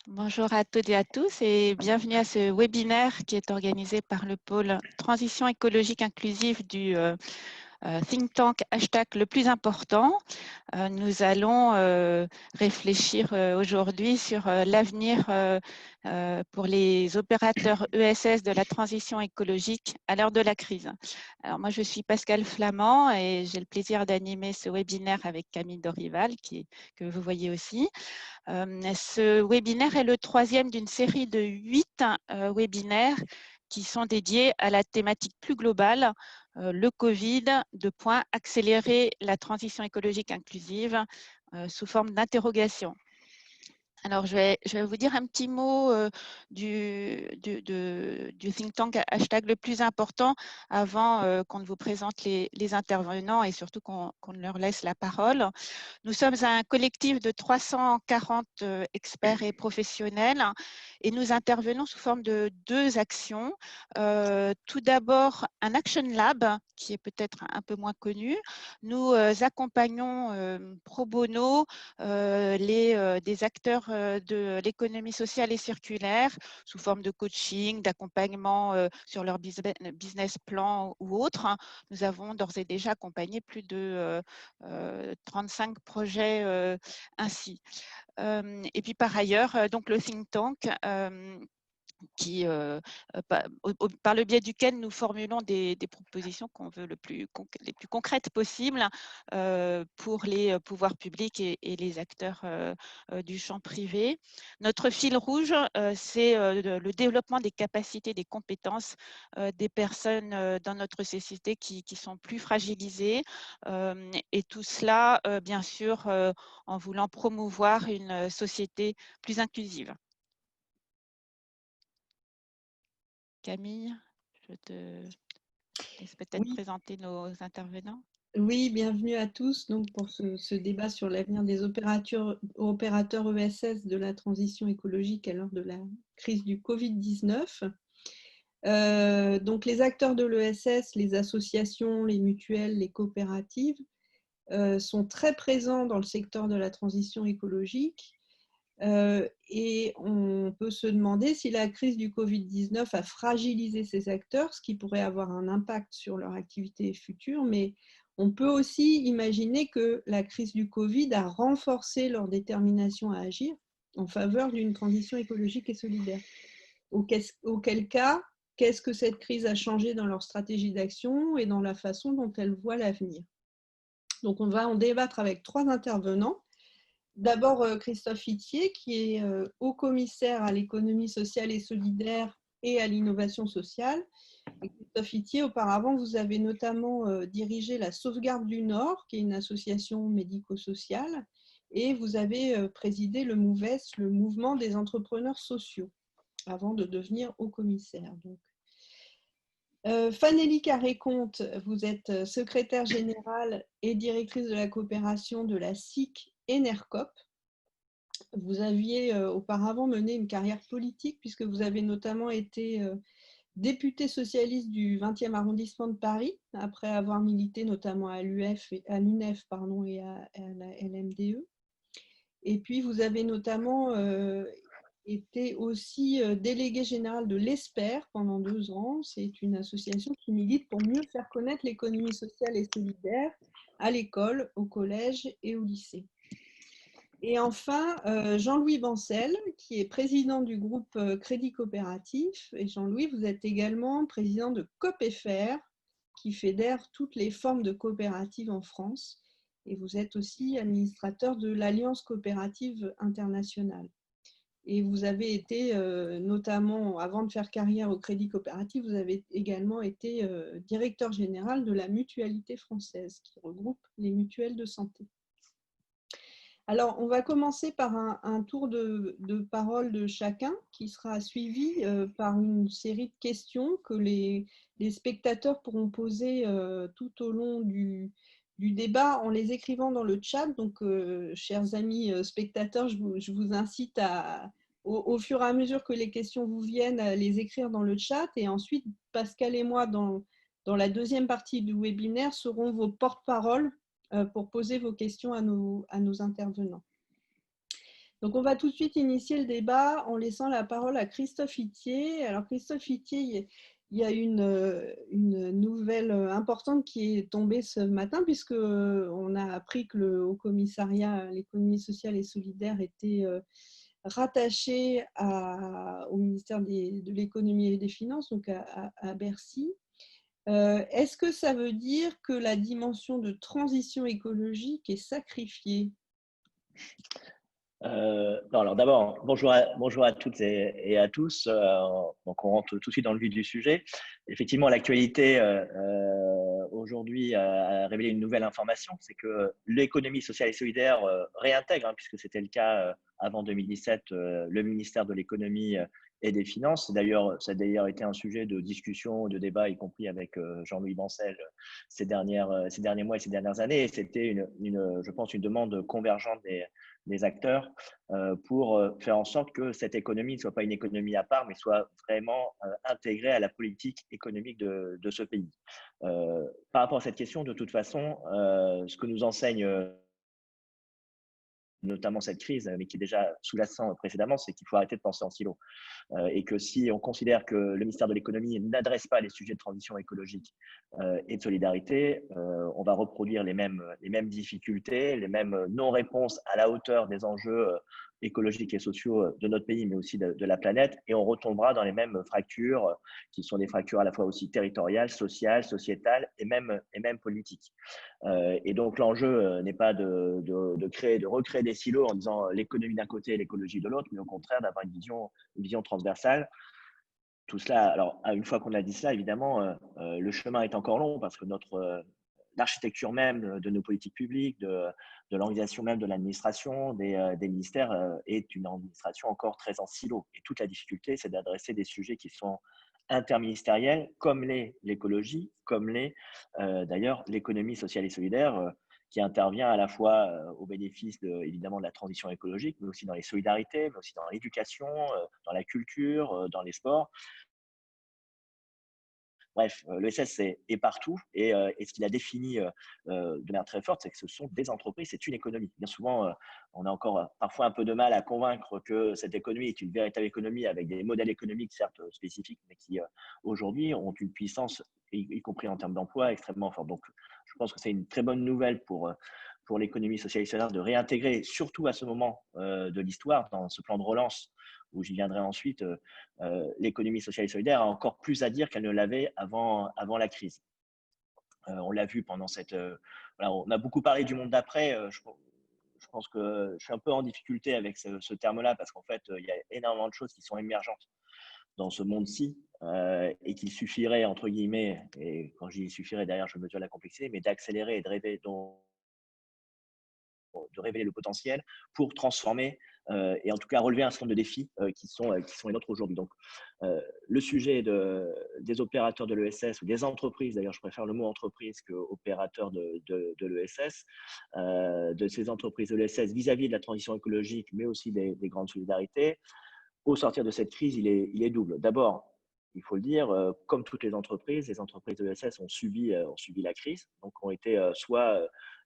Bonjour à toutes et à tous et bienvenue à ce webinaire qui est organisé par le pôle Transition écologique inclusive du think tank hashtag le plus important. Nous allons réfléchir aujourd'hui sur l'avenir pour les opérateurs ESS de la transition écologique à l'heure de la crise. Alors moi, je suis Pascale Flamand et j'ai le plaisir d'animer ce webinaire avec Camille Dorival, que vous voyez aussi. Ce webinaire est le troisième d'une série de 8 webinaires qui sont dédiés à la thématique plus globale, le Covid, accélérer la transition écologique inclusive sous forme d'interrogation. Alors, je vais vous dire un petit mot du think tank hashtag le plus important avant qu'on ne vous présente les intervenants et surtout qu'on leur laisse la parole. Nous sommes un collectif de 340 experts et professionnels et nous intervenons sous forme de 2 actions. Tout d'abord, un Action Lab qui est peut-être un peu moins connu. Nous accompagnons pro bono des acteurs de l'économie sociale et circulaire sous forme de coaching, d'accompagnement sur leur business plan ou autre. Nous avons d'ores et déjà accompagné plus de 35 projets ainsi. Et puis par ailleurs, donc le think tank qui, par le biais duquel nous formulons des propositions qu'on veut les plus concrètes possibles pour les pouvoirs publics et les acteurs du champ privé. Notre fil rouge, c'est le développement des capacités, des compétences des personnes dans notre société qui sont plus fragilisées et tout cela, bien sûr, en voulant promouvoir une société plus inclusive. Camille, je te laisse peut-être Oui, présenter nos intervenants. oui, bienvenue à tous donc pour ce débat sur l'avenir des opérateurs ESS de la transition écologique à l'heure de la crise du Covid-19. Donc les acteurs de l'ESS, les associations, les mutuelles, les coopératives sont très présents dans le secteur de la transition écologique. Et on peut se demander si la crise du Covid-19 a fragilisé ces acteurs, ce qui pourrait avoir un impact sur leur activité future, mais on peut aussi imaginer que la crise du Covid a renforcé leur détermination à agir en faveur d'une transition écologique et solidaire. Auquel cas, qu'est-ce que cette crise a changé dans leur stratégie d'action et dans la façon dont elles voient l'avenir? Donc on va en débattre avec 3 intervenants. D'abord, Christophe Itier, qui est haut-commissaire à l'économie sociale et solidaire et à l'innovation sociale. Et Christophe Itier, auparavant, vous avez notamment dirigé la Sauvegarde du Nord, qui est une association médico-sociale, et vous avez présidé le MOVES, le Mouvement des entrepreneurs sociaux, avant de devenir haut-commissaire. Fanélie Carré-Comte, vous êtes secrétaire générale et directrice de la coopération de la SIC ENERCOP. Vous aviez auparavant mené une carrière politique puisque vous avez notamment été député socialiste du 20e arrondissement de Paris, après avoir milité notamment à l'UNEF et à la LMDE. Et puis vous avez notamment été aussi délégué général de l'ESPER pendant 2 ans. C'est une association qui milite pour mieux faire connaître l'économie sociale et solidaire à l'école, au collège et au lycée. Et enfin, Jean-Louis Bancel, qui est président du groupe Crédit Coopératif. Et Jean-Louis, vous êtes également président de COPFR, qui fédère toutes les formes de coopératives en France. Et vous êtes aussi administrateur de l'Alliance coopérative internationale. Et vous avez été, notamment, avant de faire carrière au Crédit Coopératif, vous avez également été directeur général de la Mutualité française, qui regroupe les mutuelles de santé. Alors, on va commencer par un tour de parole de chacun qui sera suivi par une série de questions que les spectateurs pourront poser tout au long du débat en les écrivant dans le chat. Donc, chers amis spectateurs, je vous incite au fur et à mesure que les questions vous viennent, à les écrire dans le chat. Et ensuite, Pascal et moi, dans la deuxième partie du webinaire, seront vos porte-paroles pour poser vos questions à nos intervenants. Donc, on va tout de suite initier le débat en laissant la parole à Christophe Itier. Alors, Christophe Itier, il y a une nouvelle importante qui est tombée ce matin, puisqu'on a appris que le Haut Commissariat à l'économie sociale et solidaire était rattaché au ministère de l'économie et des finances, donc à Bercy. Est-ce que ça veut dire que la dimension de transition écologique est sacrifiée ? Non, alors d'abord, bonjour à toutes et à tous. Donc, on rentre tout de suite dans le vif du sujet. Effectivement, l'actualité aujourd'hui a révélé une nouvelle information, c'est que l'économie sociale et solidaire réintègre, puisque c'était le cas avant 2017, le ministère de l'économie et des finances. Ça a d'ailleurs été un sujet de discussion, de débat, y compris avec Jean-Louis Bancel ces derniers mois et ces dernières années. Et c'était je pense, une demande convergente des acteurs pour faire en sorte que cette économie ne soit pas une économie à part, mais soit vraiment intégrée à la politique économique de ce pays. Par rapport à cette question, de toute façon, ce que nous enseigne notamment cette crise, mais qui est déjà sous-jacent précédemment, c'est qu'il faut arrêter de penser en silo. Et que si on considère que le ministère de l'économie n'adresse pas les sujets de transition écologique et de solidarité, on va reproduire les mêmes difficultés, les mêmes non-réponses à la hauteur des enjeux écologiques et sociaux de notre pays, mais aussi de la planète, et on retombera dans les mêmes fractures, qui sont des fractures à la fois aussi territoriales, sociales, sociétales et même politiques. Et donc l'enjeu n'est pas de recréer des silos en disant l'économie d'un côté et l'écologie de l'autre, mais au contraire d'avoir une vision transversale. Tout cela, alors une fois qu'on a dit cela, évidemment, le chemin est encore long parce que l'architecture même de nos politiques publiques, de l'organisation même de l'administration, des ministères est une administration encore très en silo. Et toute la difficulté, c'est d'adresser des sujets qui sont interministériels, comme l'écologie, comme d'ailleurs l'économie sociale et solidaire, qui intervient à la fois au bénéfice évidemment de la transition écologique, mais aussi dans les solidarités, mais aussi dans l'éducation, dans la culture, dans les sports. Bref, l'ESS est partout et ce qu'il a défini de manière très forte, c'est que ce sont des entreprises, c'est une économie. Bien souvent, on a encore parfois un peu de mal à convaincre que cette économie est une véritable économie avec des modèles économiques certes spécifiques, mais qui aujourd'hui ont une puissance, y compris en termes d'emploi, extrêmement forte. Donc, je pense que c'est une très bonne nouvelle pour l'économie sociale et solidaire de réintégrer, surtout à ce moment de l'histoire, dans ce plan de relance où j'y viendrai ensuite, l'économie sociale et solidaire a encore plus à dire qu'elle ne l'avait avant la crise. On l'a vu pendant voilà, on a beaucoup parlé du monde d'après. Je pense que je suis un peu en difficulté avec ce terme-là parce qu'en fait, il y a énormément de choses qui sont émergentes dans ce monde-ci et qu'il suffirait, entre guillemets, et quand je dis suffirait, derrière, je mesure la complexité, mais d'accélérer et de révéler le potentiel pour transformer et en tout cas relever un certain nombre de défis qui sont les nôtres aujourd'hui. Donc, le sujet des opérateurs de l'ESS ou des entreprises, d'ailleurs je préfère le mot entreprise que opérateur de l'ESS, de ces entreprises de l'ESS vis-à-vis de la transition écologique, mais aussi des grandes solidarités, au sortir de cette crise, il est double. D'abord, il faut le dire, comme toutes les entreprises de l'ESS ont subi la crise, donc ont été soit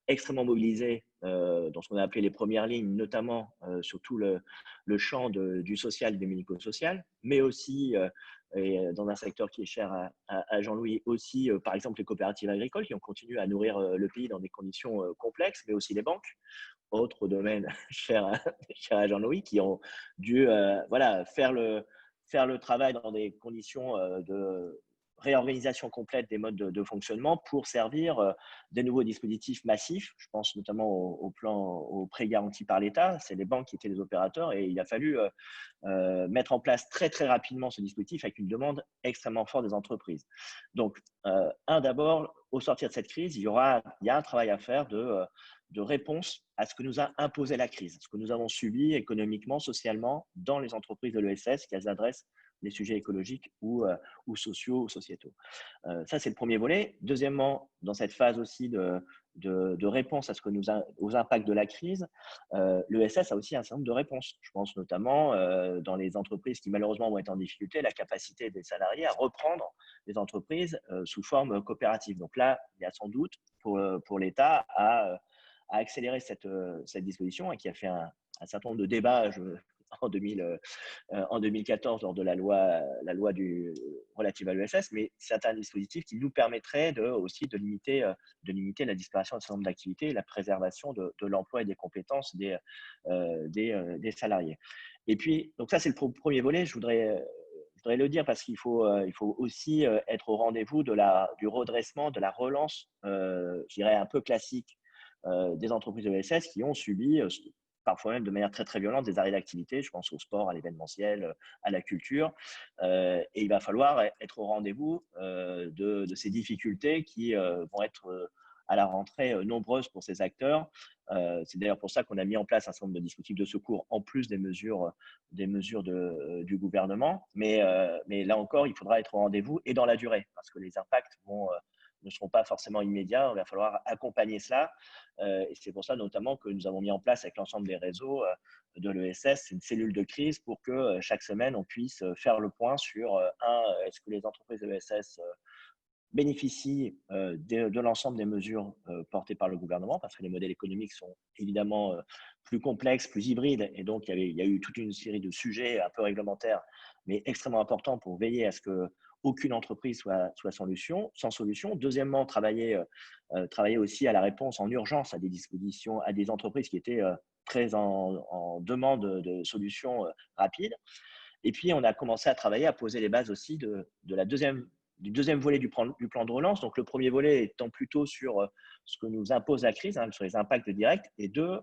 extrêmement mobilisées dans ce qu'on a appelé les premières lignes, notamment sur tout le champ du social et du médico-social, mais aussi, et dans un secteur qui est cher à Jean-Louis, aussi par exemple les coopératives agricoles qui ont continué à nourrir le pays dans des conditions complexes, mais aussi les banques, autre domaine cher à Jean-Louis, qui ont dû voilà, faire le travail dans des conditions de réorganisation complète des modes de fonctionnement pour servir des nouveaux dispositifs massifs. Je pense notamment au prêt garanti par l'État. C'est les banques qui étaient les opérateurs et il a fallu mettre en place très, très rapidement ce dispositif avec une demande extrêmement forte des entreprises. Donc, d'abord, au sortir de cette crise, il y a un travail à faire de réponse à ce que nous a imposé la crise, ce que nous avons subi économiquement, socialement, dans les entreprises de l'ESS, qu'elles adressent les sujets écologiques ou sociaux ou sociétaux. Ça, c'est le premier volet. Deuxièmement, dans cette phase aussi de réponse à aux impacts de la crise, l'ESS a aussi un certain nombre de réponses. Je pense notamment dans les entreprises qui malheureusement vont être en difficulté, la capacité des salariés à reprendre les entreprises sous forme coopérative. Donc là, il y a sans doute pour l'État à accélérer cette disposition et qui a fait un certain nombre de débats en 2014 lors de la loi relative à l'ESS, mais c'est un dispositif qui nous permettrait aussi de limiter la disparition d'un certain nombre d'activités et la préservation de l'emploi et des compétences des salariés. Et puis, donc ça, c'est le premier volet. Je voudrais le dire parce qu'il faut aussi être au rendez-vous du redressement, de la relance, je dirais un peu classique des entreprises de l'ESS qui ont subi parfois même de manière très, très violente, des arrêts d'activité. Je pense au sport, à l'événementiel, à la culture. Et il va falloir être au rendez-vous de ces difficultés qui vont être à la rentrée nombreuses pour ces acteurs. C'est d'ailleurs pour ça qu'on a mis en place un certain nombre de dispositifs de secours en plus des mesures du gouvernement. Mais là encore, il faudra être au rendez-vous et dans la durée parce que les impacts ne seront pas forcément immédiats. Il va falloir accompagner cela. Et c'est pour ça notamment que nous avons mis en place avec l'ensemble des réseaux de l'ESS une cellule de crise pour que chaque semaine, on puisse faire le point sur est-ce que les entreprises de l'ESS bénéficient de l'ensemble des mesures portées par le gouvernement, parce que les modèles économiques sont évidemment plus complexes, plus hybrides, et donc il y a eu toute une série de sujets un peu réglementaires, mais extrêmement importants pour veiller à ce qu'aucune entreprise soit sans solution. Deuxièmement, travailler aussi à la réponse en urgence à des dispositions, à des entreprises qui étaient très en demande de solutions rapides. Et puis, on a commencé à travailler, à poser les bases aussi du deuxième volet du plan de relance. Donc, le premier volet étant plutôt sur ce que nous impose la crise, sur les impacts directs. Et deux,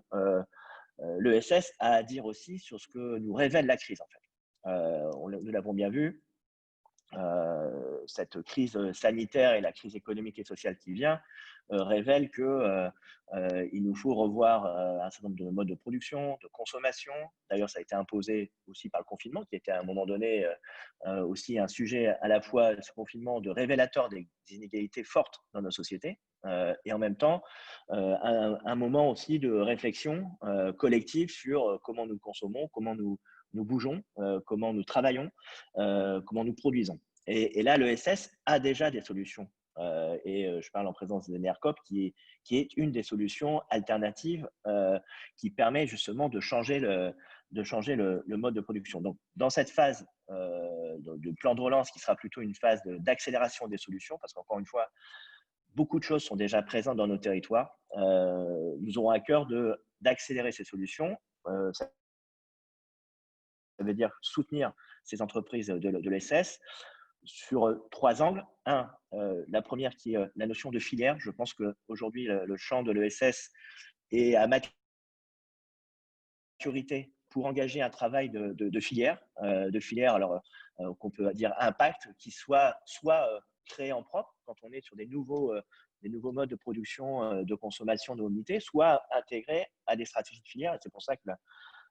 l'ESS a à dire aussi sur ce que nous révèle la crise, en fait. Nous l'avons bien vu, cette crise sanitaire et la crise économique et sociale qui vient révèle qu'il nous faut revoir un certain nombre de modes de production, de consommation. D'ailleurs, ça a été imposé aussi par le confinement, qui était à un moment donné aussi un sujet à la fois, ce confinement, de révélateur des inégalités fortes dans nos sociétés, et en même temps, un moment aussi de réflexion collective sur comment nous consommons, comment nous bougeons, comment nous travaillons, comment nous produisons. Et là, l'ESS a déjà des solutions. Je parle en présence d'Enercop, qui est une des solutions alternatives qui permet justement de changer le mode de production. Donc, dans cette phase de plan de relance, qui sera plutôt une phase d'accélération des solutions, parce qu'encore une fois, beaucoup de choses sont déjà présentes dans nos territoires. Nous aurons à cœur d'accélérer ces solutions. Ça veut dire soutenir ces entreprises de l'ESS sur 3 angles. La première qui est la notion de filière. Je pense qu'aujourd'hui, le champ de l'ESS est à maturité pour engager un travail de filière, alors qu'on peut dire impact, qui soit créé en propre quand on est sur des nouveaux modes de production, de consommation, de mobilité, soit intégré à des stratégies de filière. Et c'est pour ça que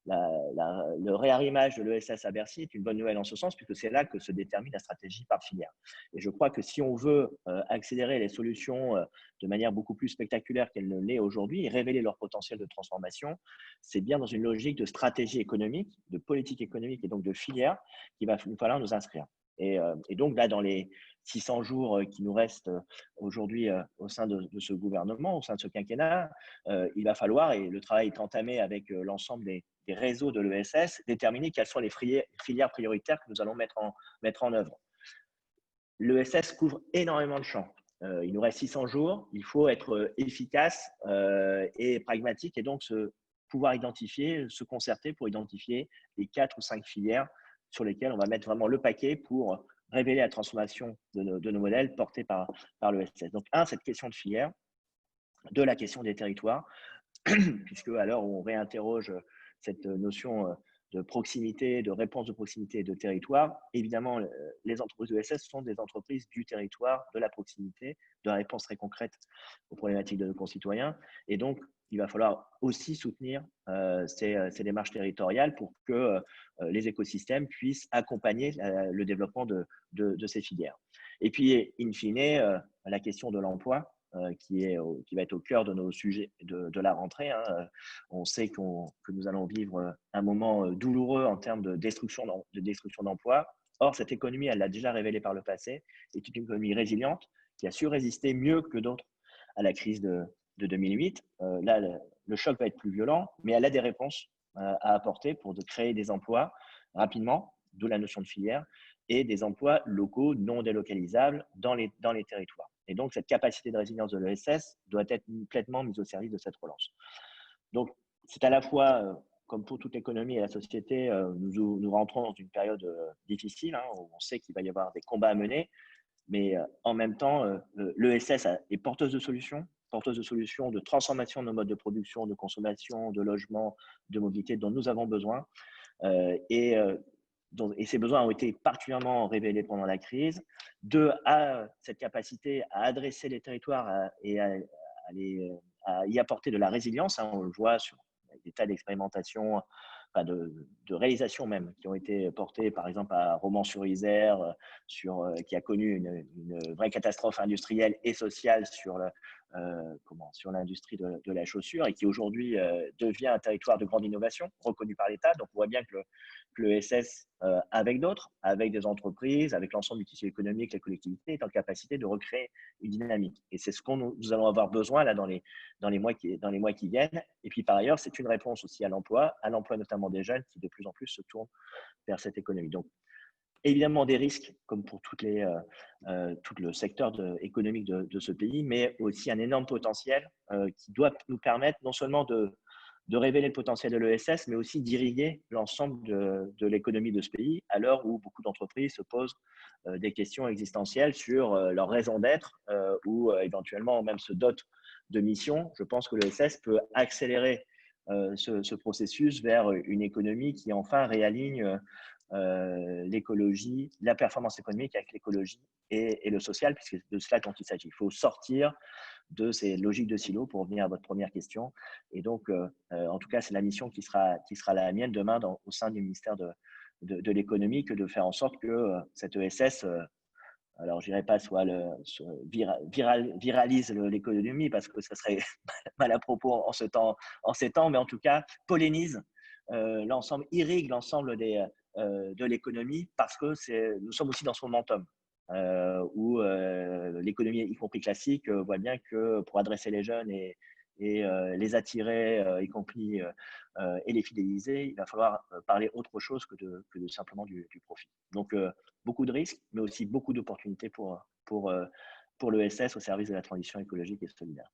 le réarrimage de l'ESS à Bercy est une bonne nouvelle en ce sens, puisque c'est là que se détermine la stratégie par filière. Et je crois que si on veut accélérer les solutions de manière beaucoup plus spectaculaire qu'elle ne l'est aujourd'hui et révéler leur potentiel de transformation, c'est bien dans une logique de stratégie économique, de politique économique et donc de filière qu'il va nous falloir nous inscrire. Et donc là, dans les 600 jours qui nous restent aujourd'hui au sein de ce gouvernement, au sein de ce quinquennat, il va falloir, et le travail est entamé avec l'ensemble des réseaux de l'ESS, déterminer quelles sont les filières prioritaires que nous allons mettre en œuvre. L'ESS couvre énormément de champs. Il nous reste 600 jours, il faut être efficace et pragmatique, et donc pouvoir se concerter pour identifier les 4 ou 5 filières sur lesquelles on va mettre vraiment le paquet pour révéler la transformation de nos modèles portés par l'ESS. Donc, cette question de filière, la question des territoires, puisque à l'heure où on réinterroge cette notion de proximité, de réponse de proximité et de territoire, évidemment, les entreprises de l'ESS sont des entreprises du territoire, de la proximité, de la réponse très concrète aux problématiques de nos concitoyens. Et donc, il va falloir aussi soutenir ces démarches territoriales pour que les écosystèmes puissent accompagner le développement de ces filières. Et puis, in fine, la question de l'emploi, qui va être au cœur de nos sujets de la rentrée. On sait que nous allons vivre un moment douloureux en termes de destruction d'emplois. Or, cette économie, elle l'a déjà révélé par le passé, est une économie résiliente qui a su résister mieux que d'autres à la crise de 2008. Là, le choc va être plus violent, mais elle a des réponses à apporter pour créer des emplois rapidement, d'où la notion de filière, et des emplois locaux non délocalisables dans les territoires. Et donc, cette capacité de résilience de l'ESS doit être complètement mise au service de cette relance. Donc, c'est à la fois, comme pour toute l'économie et la société, nous rentrons dans une période difficile, hein, où on sait qu'il va y avoir des combats à mener, mais en même temps, l'ESS est porteuse de solutions de transformation de nos modes de production, de consommation, de logement, de mobilité dont nous avons besoin. Et ces besoins ont été particulièrement révélés pendant la crise. Cette capacité à adresser les territoires et à y apporter de la résilience, hein, on le voit sur des tas d'expérimentations, enfin de réalisations même, qui ont été portées par exemple à Romans-sur-Isère, qui a connu une vraie catastrophe industrielle et sociale sur l'industrie de la chaussure, et qui aujourd'hui devient un territoire de grande innovation reconnu par l'État. Donc on voit bien que l'ESS, avec d'autres, avec des entreprises, avec l'ensemble du tissu économique, les collectivités, est en capacité de recréer une dynamique. Et c'est ce que nous allons avoir besoin là dans les mois qui viennent. Et puis par ailleurs, c'est une réponse aussi à l'emploi notamment des jeunes qui de plus en plus se tournent vers cette économie. Donc évidemment des risques, comme pour tout le secteur économique de ce pays, mais aussi un énorme potentiel qui doit nous permettre non seulement de révéler le potentiel de l'ESS, mais aussi d'irriguer l'ensemble de l'économie de ce pays, à l'heure où beaucoup d'entreprises se posent des questions existentielles sur leur raison d'être ou éventuellement même se dotent de missions. Je pense que l'ESS peut accélérer ce processus vers une économie qui enfin réaligne l'écologie, la performance économique avec l'écologie et le social, puisque c'est de cela dont il s'agit. Il faut sortir de ces logiques de silo pour revenir à votre première question. Et donc, en tout cas, c'est la mission qui sera la mienne demain au sein du ministère de l'économie, que de faire en sorte que cette ESS, alors je dirais pas viralise l'économie, parce que ça serait mal à propos en ces temps, mais en tout cas pollinise l'ensemble, irrigue l'ensemble de l'économie, parce que nous sommes aussi dans ce momentum où l'économie, y compris classique, voit bien que pour adresser les jeunes et les attirer, y compris, et les fidéliser, il va falloir parler autre chose que de simplement du profit. Donc, beaucoup de risques, mais aussi beaucoup d'opportunités pour l'ESS au service de la transition écologique et solidaire.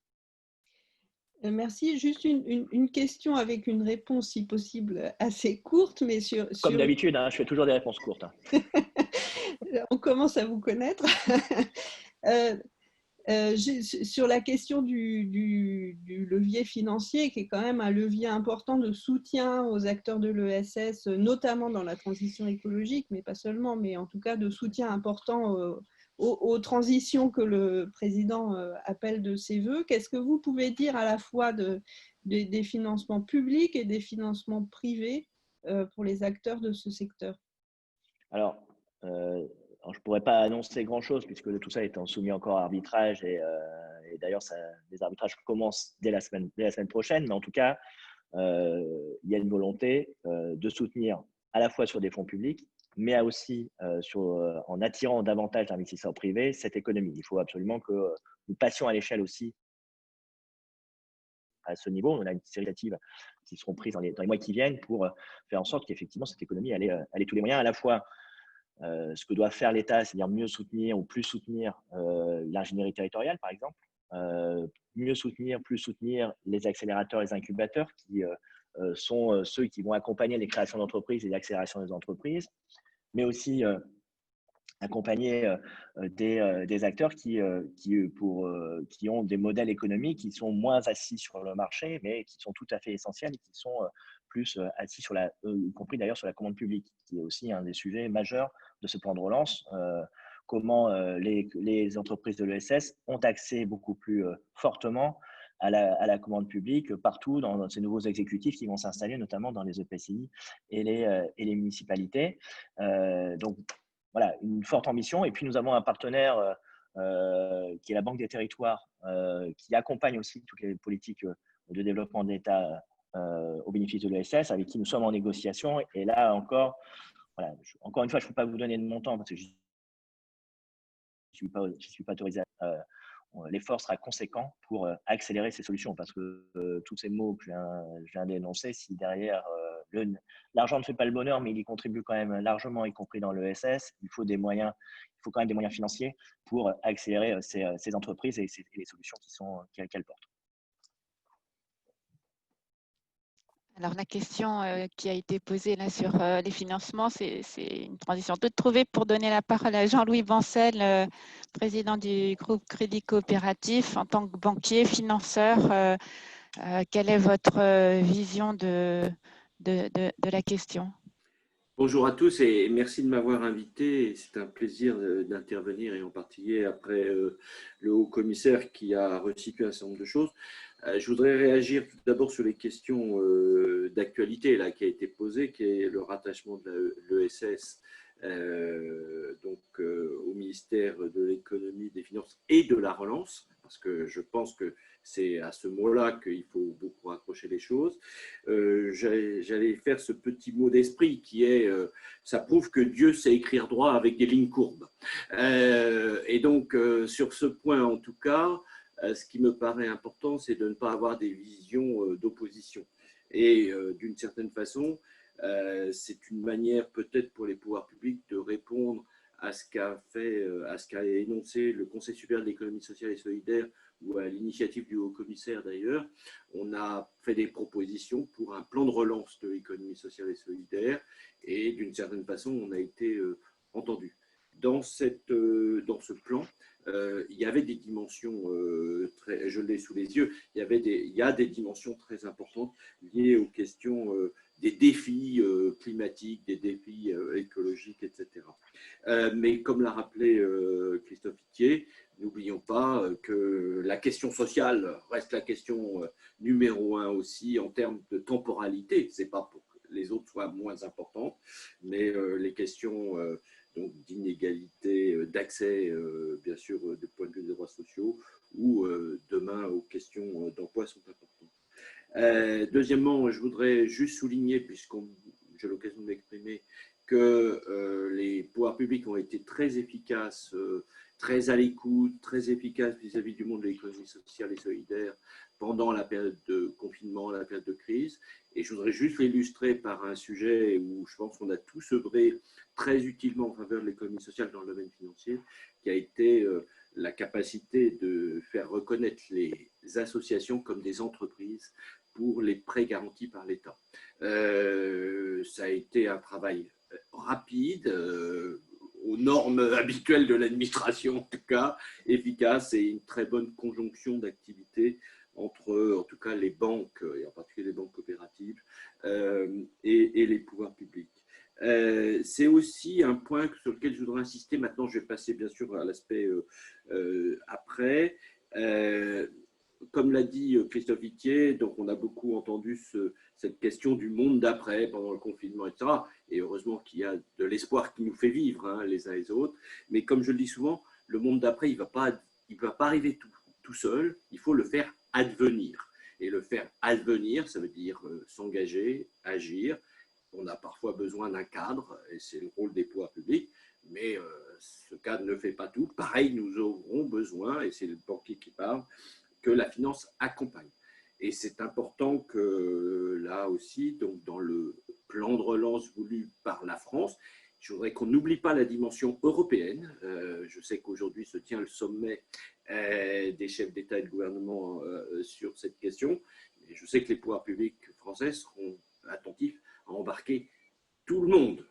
Merci. Juste une question avec une réponse, si possible, assez courte, mais Comme d'habitude, hein, je fais toujours des réponses courtes. Hein. On commence à vous connaître. Sur la question du levier financier, qui est quand même un levier important de soutien aux acteurs de l'ESS, notamment dans la transition écologique, mais pas seulement, mais en tout cas de soutien important aux transitions que le président appelle de ses voeux. Qu'est-ce que vous pouvez dire à la fois des financements publics et des financements privés pour les acteurs de ce secteur? Alors, je ne pourrais pas annoncer grand-chose, puisque tout ça étant soumis encore à arbitrage, et d'ailleurs, les arbitrages commencent dès la semaine prochaine, mais en tout cas, il y a une volonté de soutenir à la fois sur des fonds publics, mais aussi en attirant davantage d'investisseurs privés cette économie. Il faut absolument que nous passions à l'échelle aussi à ce niveau. On a une série d'initiatives qui seront prises dans les mois qui viennent pour faire en sorte qu'effectivement cette économie ait tous les moyens, à la fois ce que doit faire l'État, c'est-à-dire mieux soutenir ou plus soutenir l'ingénierie territoriale, par exemple, plus soutenir les accélérateurs et les incubateurs, qui sont ceux qui vont accompagner les créations d'entreprises et l'accélération des entreprises, mais aussi accompagner des acteurs qui ont des modèles économiques qui sont moins assis sur le marché, mais qui sont tout à fait essentiels et qui sont plus assis y compris d'ailleurs sur la commande publique, qui est aussi un des sujets majeurs de ce plan de relance. Comment les entreprises de l'ESS ont accès beaucoup plus fortement à la commande publique partout dans ces nouveaux exécutifs qui vont s'installer, notamment dans les EPCI et les municipalités. Donc, voilà, une forte ambition. Et puis, nous avons un partenaire qui est la Banque des Territoires, qui accompagne aussi toutes les politiques de développement de l'État au bénéfice de l'ESS, avec qui nous sommes en négociation. Et là encore, voilà, encore une fois, je ne peux pas vous donner de montant parce que je ne suis pas autorisé. L'effort sera conséquent pour accélérer ces solutions, parce que tous ces mots que je viens d'énoncer, si derrière l'argent ne fait pas le bonheur, mais il y contribue quand même largement, y compris dans l'ESS. Il faut quand même des moyens financiers pour accélérer ces entreprises et les solutions qu'elles portent. Alors, la question qui a été posée là sur les financements, c'est une transition toute trouvée pour donner la parole à Jean-Louis Bancel, président du groupe Crédit Coopératif. En tant que banquier, financeur, quelle est votre vision de la question? Bonjour à tous et merci de m'avoir invité. C'est un plaisir d'intervenir et en particulier après le haut commissaire qui a resitué un certain nombre de choses. Je voudrais réagir tout d'abord sur les questions d'actualité qui a été posée, qui est le rattachement de l'ESS au ministère de l'économie, des finances et de la relance, parce que je pense que c'est à ce mot-là qu'il faut beaucoup raccrocher les choses. J'allais faire ce petit mot d'esprit qui est ça prouve que Dieu sait écrire droit avec des lignes courbes. Et donc, sur ce point, en tout cas, ce qui me paraît important, c'est de ne pas avoir des visions d'opposition. Et d'une certaine façon, c'est une manière peut-être pour les pouvoirs publics de répondre à ce qu'a énoncé le Conseil supérieur de l'économie sociale et solidaire, ou à l'initiative du haut-commissaire d'ailleurs. On a fait des propositions pour un plan de relance de l'économie sociale et solidaire, et d'une certaine façon, on a été entendu. Dans ce plan, il y avait des dimensions, je l'ai sous les yeux, il y a des dimensions très importantes liées aux questions des défis climatiques, des défis écologiques, etc. Mais comme l'a rappelé Christophe Itier, n'oublions pas que la question sociale reste la question numéro 1 aussi en termes de temporalité. Ce n'est pas pour que les autres soient moins importantes, mais les questions d'inégalité, d'accès, bien sûr, du point de vue des droits sociaux, ou demain aux questions d'emploi sont importantes. Deuxièmement, je voudrais juste souligner, puisque j'ai l'occasion de m'exprimer, que les pouvoirs publics ont été très efficaces, très à l'écoute, très efficaces vis-à-vis du monde de l'économie sociale et solidaire pendant la période de confinement, la période de crise. Et je voudrais juste l'illustrer par un sujet où je pense qu'on a tous œuvré très utilement en faveur de l'économie sociale dans le domaine financier, qui a été la capacité de faire reconnaître les associations comme des entreprises pour les prêts garantis par l'État. Ça a été un travail rapide, aux normes habituelles de l'administration, en tout cas, efficace, et une très bonne conjonction d'activités entre, en tout cas, les banques, et en particulier les banques coopératives, et les pouvoirs publics. C'est aussi un point sur lequel je voudrais insister. Maintenant, je vais passer, bien sûr, à l'aspect après. Comme l'a dit Christophe Itier, donc on a beaucoup entendu cette question du monde d'après pendant le confinement, etc. Et heureusement qu'il y a de l'espoir qui nous fait vivre les uns et les autres. Mais comme je le dis souvent, le monde d'après, il ne va pas arriver tout seul. Il faut le faire advenir. Et le faire advenir, ça veut dire s'engager, agir. On a parfois besoin d'un cadre, et c'est le rôle des pouvoirs publics. Mais ce cadre ne fait pas tout. Pareil, nous aurons besoin, et c'est le banquier qui parle, que la finance accompagne. Et c'est important que là aussi, donc dans le plan de relance voulu par la France, je voudrais qu'on n'oublie pas la dimension européenne. Je sais qu'aujourd'hui se tient le sommet des chefs d'État et de gouvernement sur cette question. Et je sais que les pouvoirs publics français seront attentifs à embarquer tout le monde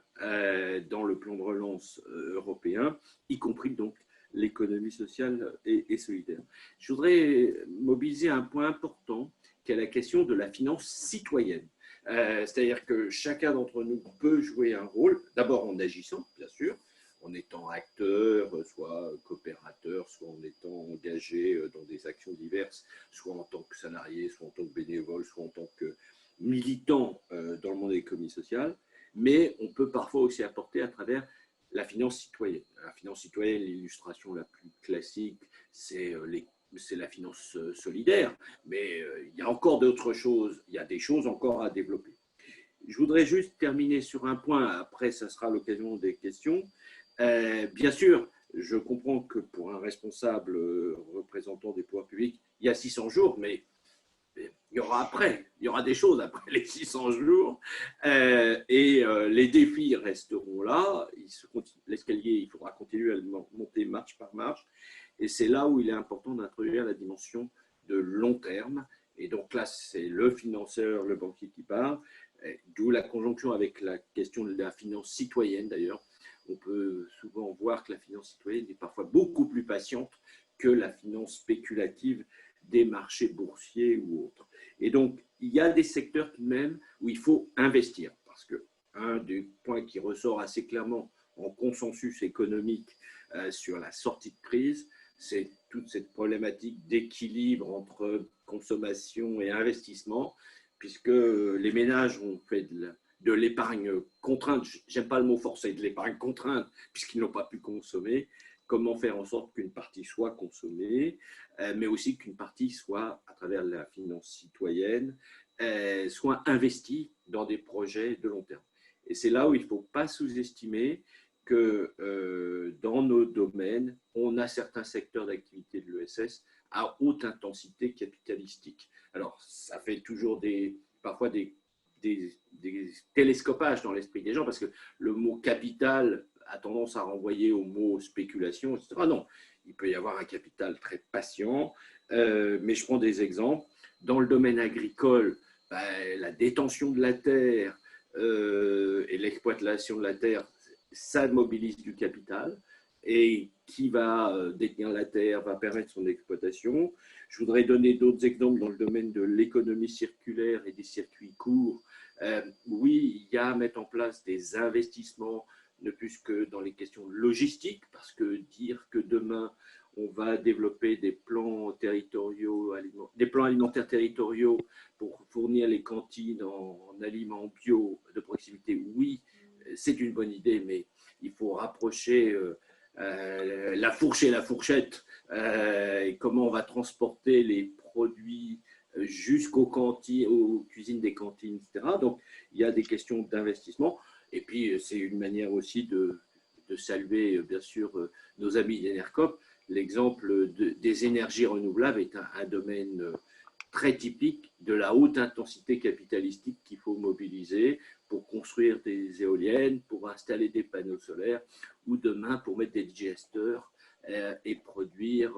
dans le plan de relance européen, y compris donc l'économie sociale et solidaire. Je voudrais mobiliser un point important qui est la question de la finance citoyenne. C'est-à-dire que chacun d'entre nous peut jouer un rôle, d'abord en agissant, bien sûr, en étant acteur, soit coopérateur, soit en étant engagé dans des actions diverses, soit en tant que salarié, soit en tant que bénévole, soit en tant que militant dans le monde de l'économie sociale, mais on peut parfois aussi apporter à travers la finance citoyenne. La finance citoyenne, l'illustration la plus classique, c'est la finance solidaire, mais il y a encore d'autres choses, il y a des choses encore à développer. Je voudrais juste terminer sur un point, après ça sera l'occasion des questions. Bien sûr, je comprends que pour un responsable représentant des pouvoirs publics, il y a 600 jours, mais il y aura des choses après les 600 jours, les défis resteront là. L'escalier, il faudra continuer à le monter marche par marche, et c'est là où il est important d'introduire la dimension de long terme. Et donc là, c'est le financeur, le banquier qui parle, d'où la conjonction avec la question de la finance citoyenne d'ailleurs. On peut souvent voir que la finance citoyenne est parfois beaucoup plus patiente que la finance spéculative des marchés boursiers ou autres. Et donc, il y a des secteurs tout de même où il faut investir, parce que un des points qui ressort assez clairement en consensus économique sur la sortie de crise, c'est toute cette problématique d'équilibre entre consommation et investissement, puisque les ménages ont fait de l'épargne contrainte, j'aime pas le mot forcé, de l'épargne contrainte, puisqu'ils n'ont pas pu consommer. Comment faire en sorte qu'une partie soit consommée, mais aussi qu'une partie soit, à travers la finance citoyenne, soit investie dans des projets de long terme. Et c'est là où il ne faut pas sous-estimer que dans nos domaines, on a certains secteurs d'activité de l'ESS à haute intensité capitalistique. Alors, ça fait toujours parfois des télescopages dans l'esprit des gens, parce que le mot capital a tendance à renvoyer au mot spéculation, etc. Non, il peut y avoir un capital très patient, mais je prends des exemples. Dans le domaine agricole, la détention de la terre et l'exploitation de la terre, ça mobilise du capital. Et qui va détenir la terre va permettre son exploitation. Je voudrais donner d'autres exemples dans le domaine de l'économie circulaire et des circuits courts. Oui, il y a à mettre en place des investissements, ne plus que dans les questions logistiques, parce que dire que demain, on va développer des plans territoriaux, des plans alimentaires territoriaux pour fournir les cantines en aliments bio de proximité, oui, c'est une bonne idée, mais il faut rapprocher la fourche et la fourchette, et comment on va transporter les produits jusqu'aux cantines, aux cuisines des cantines, etc. Donc, il y a des questions d'investissement. Et puis, c'est une manière aussi de saluer, bien sûr, nos amis d'Enercop. L'exemple des énergies renouvelables est un domaine très typique de la haute intensité capitalistique qu'il faut mobiliser pour construire des éoliennes, pour installer des panneaux solaires, ou demain pour mettre des digesteurs et produire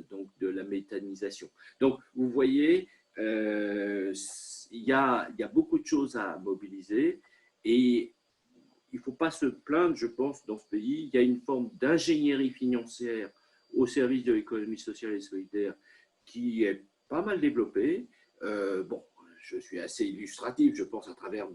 donc de la méthanisation. Donc, vous voyez, il y a beaucoup de choses à mobiliser, et il ne faut pas se plaindre, je pense, dans ce pays. Il y a une forme d'ingénierie financière au service de l'économie sociale et solidaire qui est pas mal développée. Bon, je suis assez illustratif, je pense, à travers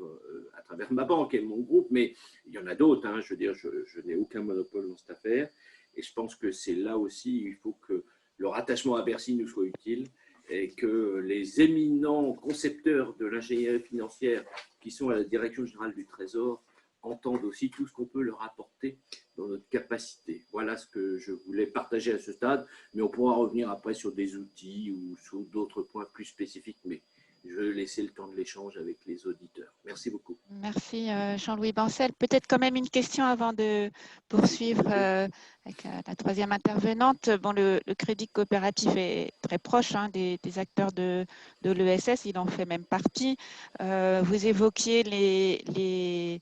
ma banque et mon groupe, mais il y en a d'autres. Hein, je veux dire, je n'ai aucun monopole dans cette affaire. Et je pense que c'est là aussi, il faut que le rattachement à Bercy nous soit utile, et que les éminents concepteurs de l'ingénierie financière qui sont à la Direction générale du Trésor entendent aussi tout ce qu'on peut leur apporter dans notre capacité. Voilà ce que je voulais partager à ce stade, mais on pourra revenir après sur des outils ou sur d'autres points plus spécifiques, mais je vais laisser le temps de l'échange avec les auditeurs. Merci beaucoup. Merci Jean-Louis Bancel. Peut-être quand même une question avant de poursuivre avec la troisième intervenante. Bon, le crédit coopératif est très proche des acteurs de l'ESS, il en fait même partie. Vous évoquiez les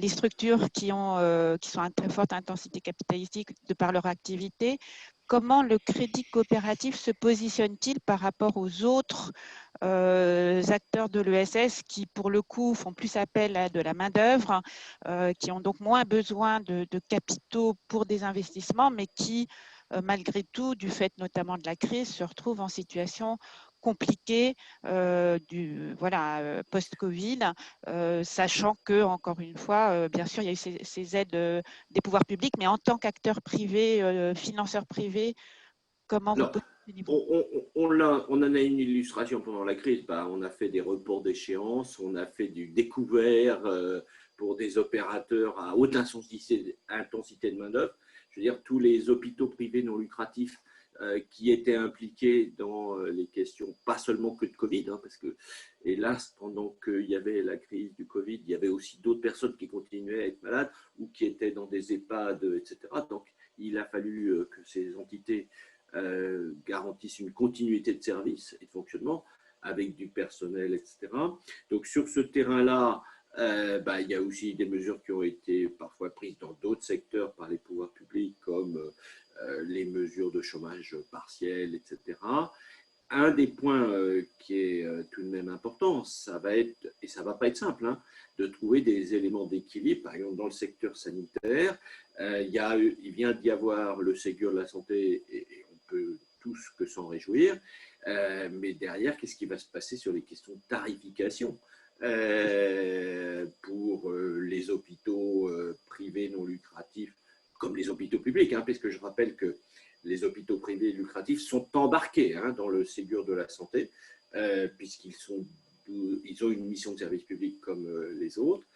structures qui sont à très forte intensité capitalistique de par leur activité. Comment le crédit coopératif se positionne-t-il par rapport aux autres acteurs de l'ESS qui, pour le coup, font plus appel à de la main-d'œuvre, qui ont donc moins besoin de capitaux pour des investissements, mais qui, malgré tout, du fait notamment de la crise, se retrouvent en situation compliquée post-Covid, sachant que, encore une fois, bien sûr, il y a eu ces aides des pouvoirs publics, mais en tant qu'acteur privé, financeur privé, comment vous positionnez-vous ? On en a une illustration pendant la crise. On a fait des reports d'échéance, on a fait du découvert pour des opérateurs à haute intensité de main-d'œuvre. Je veux dire, tous les hôpitaux privés non lucratifs qui étaient impliqués dans les questions, pas seulement que de Covid, parce que, hélas, pendant qu'il y avait la crise du Covid, il y avait aussi d'autres personnes qui continuaient à être malades ou qui étaient dans des EHPAD, etc. Donc, il a fallu que ces entités garantissent une continuité de service et de fonctionnement. avec du personnel, etc. Donc sur ce terrain-là, il y a aussi des mesures qui ont été parfois prises dans d'autres secteurs par les pouvoirs publics, comme les mesures de chômage partiel, etc. Un des points qui est tout de même important, ça va être, et ça ne va pas être simple, hein, de trouver des éléments d'équilibre. Par exemple, dans le secteur sanitaire, il vient d'y avoir le Ségur de la santé, et on peut tous que s'en réjouir. Mais derrière, qu'est-ce qui va se passer sur les questions de tarification pour les hôpitaux privés non lucratifs, comme les hôpitaux publics, hein, parce que je rappelle que les hôpitaux privés lucratifs sont embarqués dans le Ségur de la santé, puisqu'ils ils ont une mission de service public comme les autres.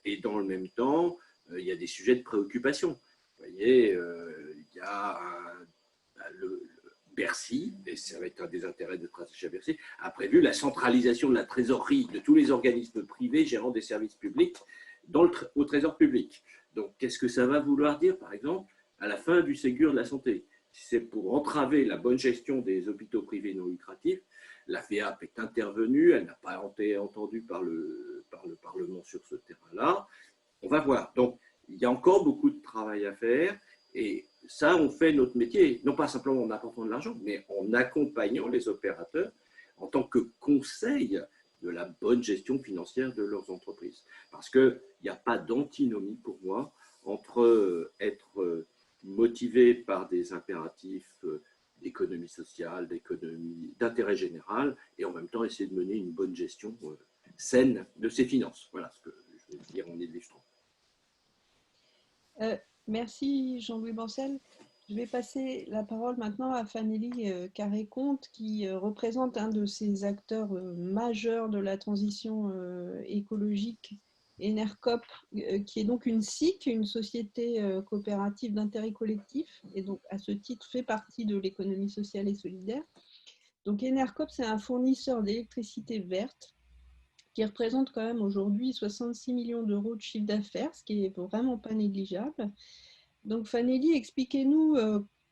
Et dans le même temps, il y a des sujets de préoccupation. Vous voyez, il y a le Bercy, et ça va être un des intérêts de stratégie à Bercy, a prévu la centralisation de la trésorerie de tous les organismes privés gérant des services publics au trésor public. Donc, qu'est-ce que ça va vouloir dire, par exemple, à la fin du Ségur de la santé? Si c'est pour entraver la bonne gestion des hôpitaux privés non lucratifs, la FEAP est intervenue, elle n'a pas été entendue par le Parlement sur ce terrain-là. On va voir. Donc, il y a encore beaucoup de travail à faire, et ça, on fait notre métier, non pas simplement en apportant de l'argent, mais en accompagnant les opérateurs en tant que conseil de la bonne gestion financière de leurs entreprises. Parce qu'il n'y a pas d'antinomie pour moi entre être motivé par des impératifs d'économie sociale, d'intérêt général, et en même temps essayer de mener une bonne gestion saine de ses finances. Voilà ce que je vais dire en illustrant. Merci Jean-Louis Bancel. Je vais passer la parole maintenant à Fanélie Carré-Comte, qui représente un de ces acteurs majeurs de la transition écologique, Enercop, qui est donc une SIC, une société coopérative d'intérêt collectif, et donc à ce titre fait partie de l'économie sociale et solidaire. Donc Enercop, c'est un fournisseur d'électricité verte qui représente quand même aujourd'hui 66 millions d'euros de chiffre d'affaires, ce qui est vraiment pas négligeable. Donc Fanélie, expliquez-nous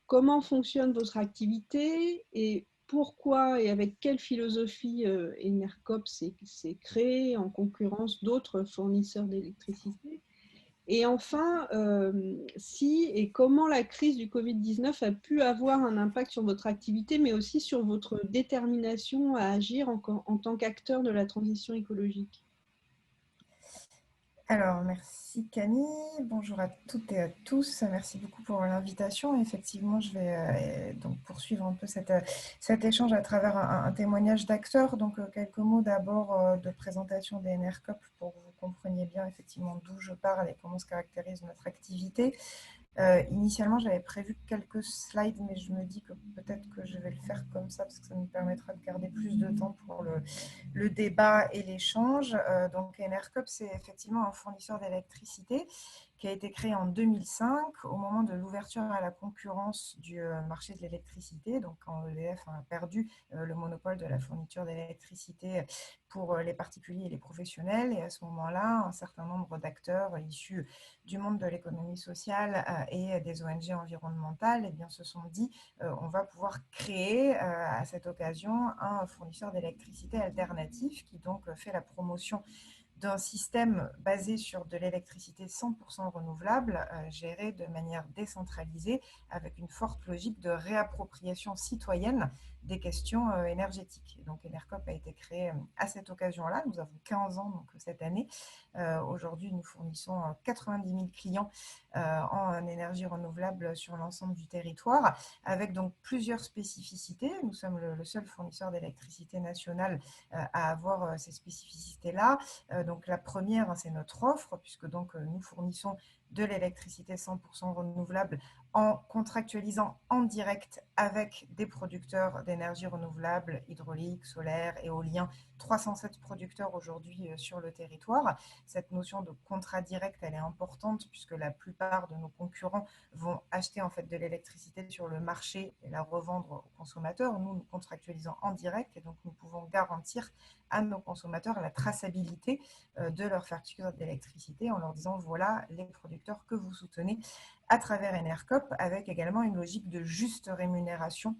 comment fonctionne votre activité et pourquoi et avec quelle philosophie Enercop s'est créé en concurrence d'autres fournisseurs d'électricité. Et enfin, si et comment la crise du Covid-19 a pu avoir un impact sur votre activité, mais aussi sur votre détermination à agir en tant qu'acteur de la transition écologique. Alors, merci Camille. Bonjour à toutes et à tous. Merci beaucoup pour l'invitation. Effectivement, je vais donc poursuivre un peu cet échange à travers un témoignage d'acteurs. Donc, quelques mots d'abord de présentation des Enercop pour que vous compreniez bien effectivement d'où je parle et comment se caractérise notre activité. Initialement, j'avais prévu quelques slides, mais je me dis que peut-être que je vais le faire comme ça parce que ça nous permettra de garder plus de temps pour le débat et l'échange. Donc, Enercop, c'est effectivement un fournisseur d'électricité qui a été créé en 2005 au moment de l'ouverture à la concurrence du marché de l'électricité, donc quand EDF a perdu le monopole de la fourniture d'électricité pour les particuliers et les professionnels. Et à ce moment-là, un certain nombre d'acteurs issus du monde de l'économie sociale et des ONG environnementales se sont dit on va pouvoir créer à cette occasion un fournisseur d'électricité alternatif qui donc fait la promotion d'un système basé sur de l'électricité 100% renouvelable, géré de manière décentralisée, avec une forte logique de réappropriation citoyenne des questions énergétiques. Et donc, Enercop a été créé à cette occasion-là. Nous avons 15 ans donc, cette année. Aujourd'hui, nous fournissons 90 000 clients en énergie renouvelable sur l'ensemble du territoire, avec donc plusieurs spécificités. Nous sommes le seul fournisseur d'électricité nationale à avoir ces spécificités-là. Donc la première, c'est notre offre, puisque donc nous fournissons de l'électricité 100% renouvelable en contractualisant en direct avec des producteurs d'énergie renouvelable, hydraulique, solaire, éolien, 307 producteurs aujourd'hui sur le territoire. Cette notion de contrat direct, elle est importante puisque la plupart de nos concurrents vont acheter en fait de l'électricité sur le marché et la revendre aux consommateurs. Nous, nous contractualisons en direct et donc nous pouvons garantir à nos consommateurs la traçabilité de leur facture d'électricité en leur disant voilà les producteurs producteurs que vous soutenez à travers Enercop, avec également une logique de juste rémunération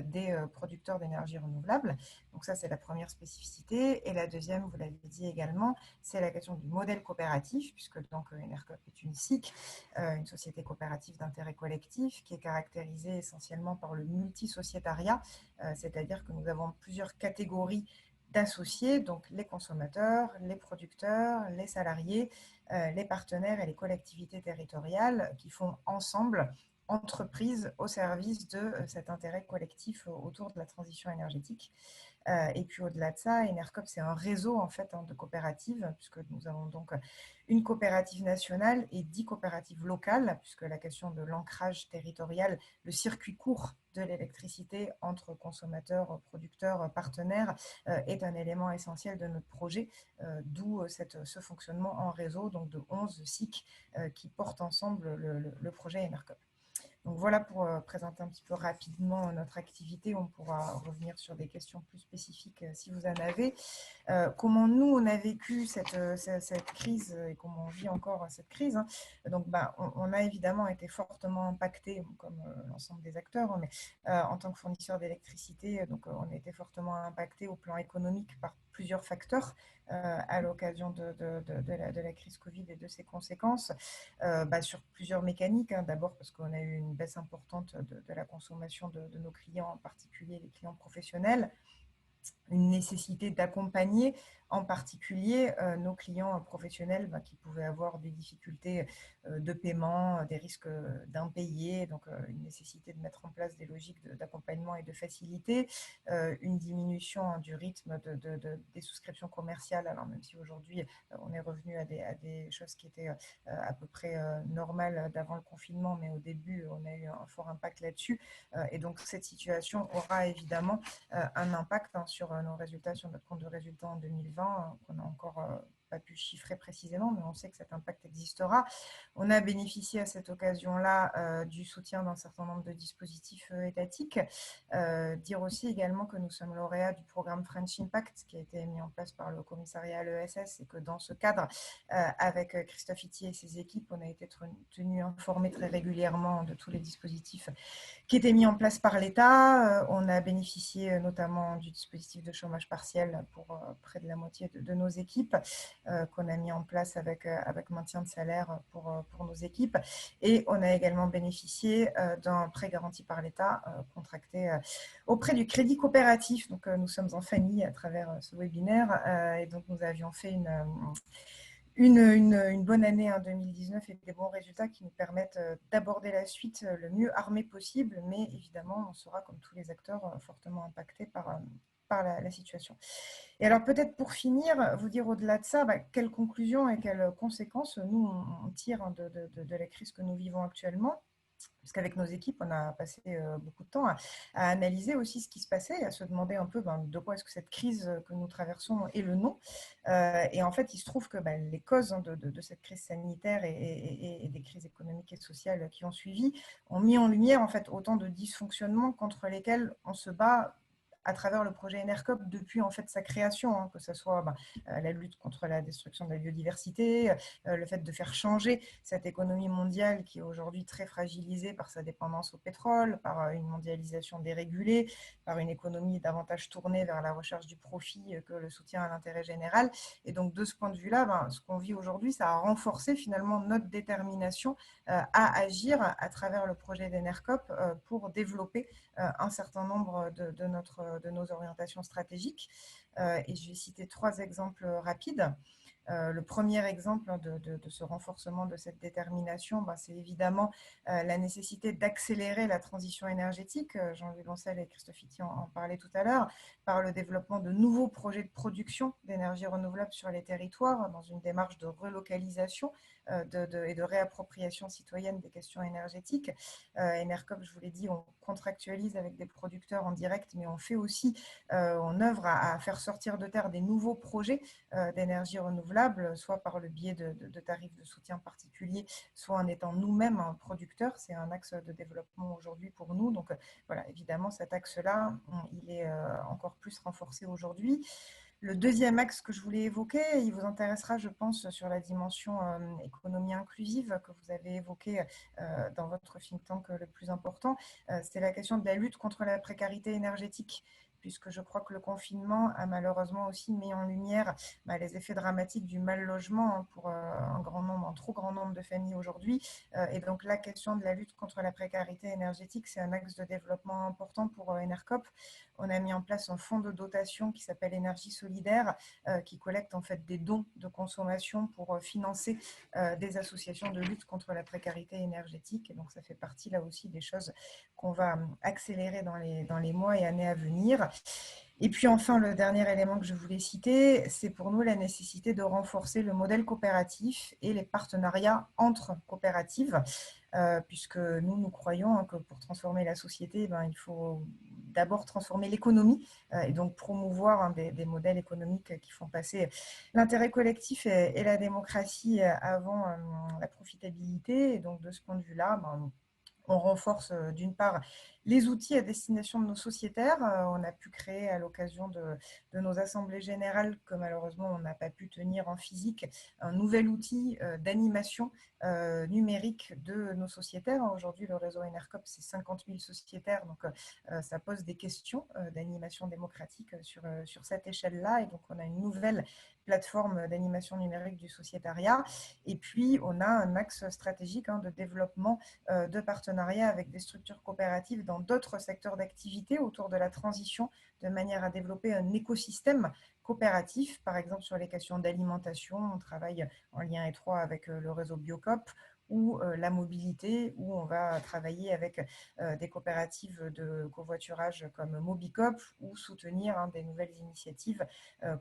des producteurs d'énergie renouvelable. Donc ça, c'est la première spécificité. Et la deuxième, vous l'avez dit également, c'est la question du modèle coopératif, puisque donc Enercop est une SIC, une société coopérative d'intérêt collectif, qui est caractérisée essentiellement par le multisociétariat, c'est-à-dire que nous avons plusieurs catégories d'associés, donc les consommateurs, les producteurs, les salariés, les partenaires et les collectivités territoriales qui font ensemble entreprise au service de cet intérêt collectif autour de la transition énergétique. Et puis au-delà de ça, Enercop, c'est un réseau en fait de coopératives, puisque nous avons donc une coopérative nationale et 10 coopératives locales, puisque la question de l'ancrage territorial, le circuit court de l'électricité entre consommateurs, producteurs, partenaires est un élément essentiel de notre projet, d'où ce fonctionnement en réseau, donc de 11 SIC qui portent ensemble le projet Enercop. Donc voilà pour présenter un petit peu rapidement notre activité. On pourra revenir sur des questions plus spécifiques si vous en avez. Comment nous, on a vécu cette crise et comment on vit encore cette crise, hein. Donc, on a évidemment été fortement impacté, comme l'ensemble des acteurs, mais en tant que fournisseur d'électricité, donc on a été fortement impacté au plan économique par plusieurs facteurs à l'occasion de la crise Covid et de ses conséquences, sur plusieurs mécaniques, hein. D'abord parce qu'on a eu une baisse importante de la consommation de nos clients, en particulier les clients professionnels, une nécessité d'accompagner en particulier nos clients professionnels qui pouvaient avoir des difficultés de paiement, des risques d'impayés, donc une nécessité de mettre en place des logiques d'accompagnement et de facilité, une diminution du rythme des souscriptions commerciales, alors même si aujourd'hui on est revenu à des choses qui étaient à peu près normales d'avant le confinement, mais au début on a eu un fort impact là-dessus, et donc cette situation aura évidemment un impact sur nos résultats, sur notre compte de résultats en 2020, qu'on n'a encore pas pu chiffrer précisément, mais on sait que cet impact existera. On a bénéficié à cette occasion-là du soutien d'un certain nombre de dispositifs étatiques. Dire aussi également que nous sommes lauréats du programme French Impact qui a été mis en place par le commissariat à l'ESS, et que dans ce cadre, avec Christophe Itier et ses équipes, on a été tenus informés très régulièrement de tous les dispositifs qui étaient mis en place par l'État. On a bénéficié notamment du dispositif de chômage partiel pour près de la moitié de nos équipes, qu'on a mis en place avec maintien de salaire pour nos équipes. Et on a également bénéficié d'un prêt garanti par l'État contracté auprès du Crédit Coopératif. Donc nous sommes en famille à travers ce webinaire, et donc nous avions fait une bonne année en 2019 et des bons résultats qui nous permettent d'aborder la suite le mieux armés possible, mais évidemment on sera, comme tous les acteurs, fortement impactés par la situation. Et alors peut-être pour finir, vous dire au-delà de ça, quelles conclusions et quelles conséquences nous on tire de la crise que nous vivons actuellement. Parce qu'avec nos équipes, on a passé beaucoup de temps à analyser aussi ce qui se passait, à se demander un peu de quoi est-ce que cette crise que nous traversons est le nom. Et en fait, il se trouve que les causes de cette crise sanitaire et des crises économiques et sociales qui ont suivi ont mis en lumière en fait autant de dysfonctionnements contre lesquels on se bat à travers le projet Enercop depuis en fait sa création, hein, que ce soit la lutte contre la destruction de la biodiversité, le fait de faire changer cette économie mondiale qui est aujourd'hui très fragilisée par sa dépendance au pétrole, par une mondialisation dérégulée, par une économie davantage tournée vers la recherche du profit que le soutien à l'intérêt général. Et donc de ce point de vue-là, ce qu'on vit aujourd'hui, ça a renforcé finalement notre détermination à agir à travers le projet d'Enercop pour développer un certain nombre de nos orientations stratégiques. Et je vais citer 3 exemples rapides. Le premier exemple de ce renforcement de cette détermination, c'est évidemment la nécessité d'accélérer la transition énergétique. Jean-Louis Lancel et Christophe Itier en parlaient tout à l'heure, par le développement de nouveaux projets de production d'énergie renouvelable sur les territoires, dans une démarche de relocalisation et de réappropriation citoyenne des questions énergétiques. Enercop, je vous l'ai dit, on contractualise avec des producteurs en direct, mais on fait aussi, on œuvre à faire sortir de terre des nouveaux projets d'énergie renouvelable, soit par le biais de tarifs de soutien particuliers, soit en étant nous-mêmes un producteur. C'est un axe de développement aujourd'hui pour nous. Donc voilà, évidemment, cet axe-là, il est encore plus renforcé aujourd'hui. Le deuxième axe que je voulais évoquer, il vous intéressera, je pense, sur la dimension économie inclusive que vous avez évoquée dans votre think tank le plus important, c'est la question de la lutte contre la précarité énergétique, puisque je crois que le confinement a malheureusement aussi mis en lumière les effets dramatiques du mal logement pour un trop grand nombre de familles aujourd'hui. Et donc la question de la lutte contre la précarité énergétique, c'est un axe de développement important pour Enercop. On a mis en place un fonds de dotation qui s'appelle Énergie solidaire, qui collecte en fait des dons de consommation pour financer des associations de lutte contre la précarité énergétique. Et donc ça fait partie là aussi des choses qu'on va accélérer dans les mois et années à venir. Et puis enfin, le dernier élément que je voulais citer, c'est pour nous la nécessité de renforcer le modèle coopératif et les partenariats entre coopératives, puisque nous croyons que pour transformer la société, il faut d'abord transformer l'économie et donc promouvoir des modèles économiques qui font passer l'intérêt collectif et la démocratie avant la profitabilité. Et donc de ce point de vue-là, on renforce d'une part les outils à destination de nos sociétaires. On a pu créer à l'occasion de nos assemblées générales, que malheureusement on n'a pas pu tenir en physique, un nouvel outil d'animation numérique de nos sociétaires. Aujourd'hui, le réseau Enercop, c'est 50 000 sociétaires, donc ça pose des questions d'animation démocratique sur cette échelle-là. Et donc, on a une nouvelle plateforme d'animation numérique du sociétariat. Et puis, on a un axe stratégique de développement de partenariats avec des structures coopératives dans d'autres secteurs d'activité autour de la transition, de manière à développer un écosystème coopératif. Par exemple, sur les questions d'alimentation, on travaille en lien étroit avec le réseau Biocop, ou la mobilité, où on va travailler avec des coopératives de covoiturage comme Mobicop, ou soutenir des nouvelles initiatives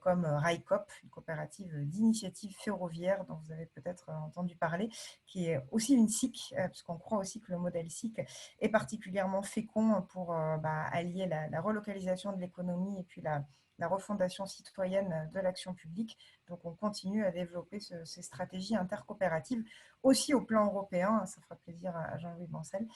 comme Railcop, une coopérative d'initiative ferroviaire dont vous avez peut-être entendu parler, qui est aussi une SIC, puisqu'on croit aussi que le modèle SIC est particulièrement fécond pour allier la relocalisation de l'économie et puis la refondation citoyenne de l'action publique. Donc, on continue à développer ces stratégies intercoopératives, aussi au plan européen. Ça fera plaisir à Jean-Louis Bancel,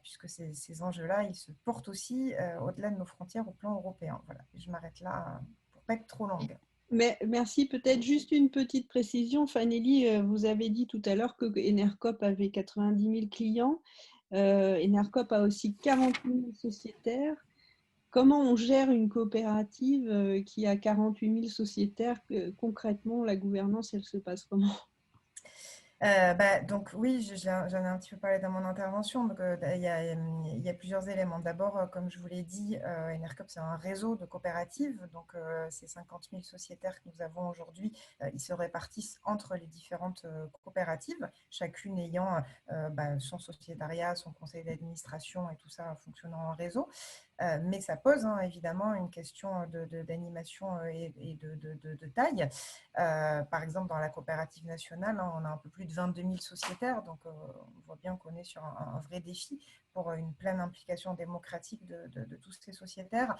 puisque ces enjeux-là, ils se portent aussi au-delà de nos frontières au plan européen. Voilà, je m'arrête là pour ne pas être trop longue. Mais merci. Peut-être juste une petite précision. Fanelli, vous avez dit tout à l'heure que Enercop avait 90 000 clients. Enercop a aussi 40 000 sociétaires. Comment on gère une coopérative qui a 48 000 sociétaires? Concrètement, la gouvernance, elle se passe comment? Donc oui, j'en ai un petit peu parlé dans mon intervention. Donc, il y a plusieurs éléments. D'abord, comme je vous l'ai dit, Enercop, c'est un réseau de coopératives. Donc, ces 50 000 sociétaires que nous avons aujourd'hui, ils se répartissent entre les différentes coopératives, chacune ayant son sociétariat, son conseil d'administration et tout ça fonctionnant en réseau. Mais ça pose évidemment une question d'animation et de taille. Par exemple, dans la coopérative nationale, on a un peu plus de 22 000 sociétaires, donc on voit bien qu'on est sur un vrai défi pour une pleine implication démocratique de tous ces sociétaires.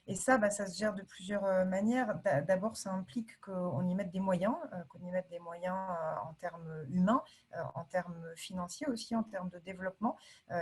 Et ça, ça se gère de plusieurs manières. D'abord, ça implique qu'on y mette des moyens, en termes humains, en termes financiers aussi, en termes de développement.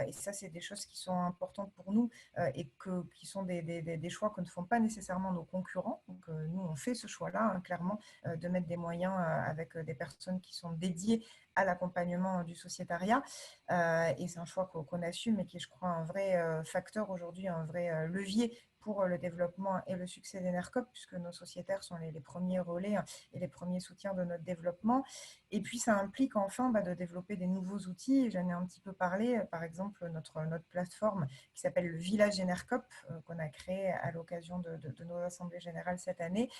Et ça, c'est des choses qui sont importantes pour nous et qui sont des choix que ne font pas nécessairement nos concurrents. Donc, nous, on fait ce choix-là, clairement, de mettre des moyens avec des personnes qui sont dédiées à l'accompagnement du sociétariat. Et c'est un choix qu'on assume et qui est, je crois, un vrai facteur aujourd'hui, un vrai levier pour le développement et le succès d'Enercop, puisque nos sociétaires sont les premiers relais et les premiers soutiens de notre développement. Et puis, ça implique enfin de développer des nouveaux outils. J'en ai un petit peu parlé, par exemple, notre plateforme qui s'appelle le Village Enercop, qu'on a créé à l'occasion de nos assemblées générales cette année,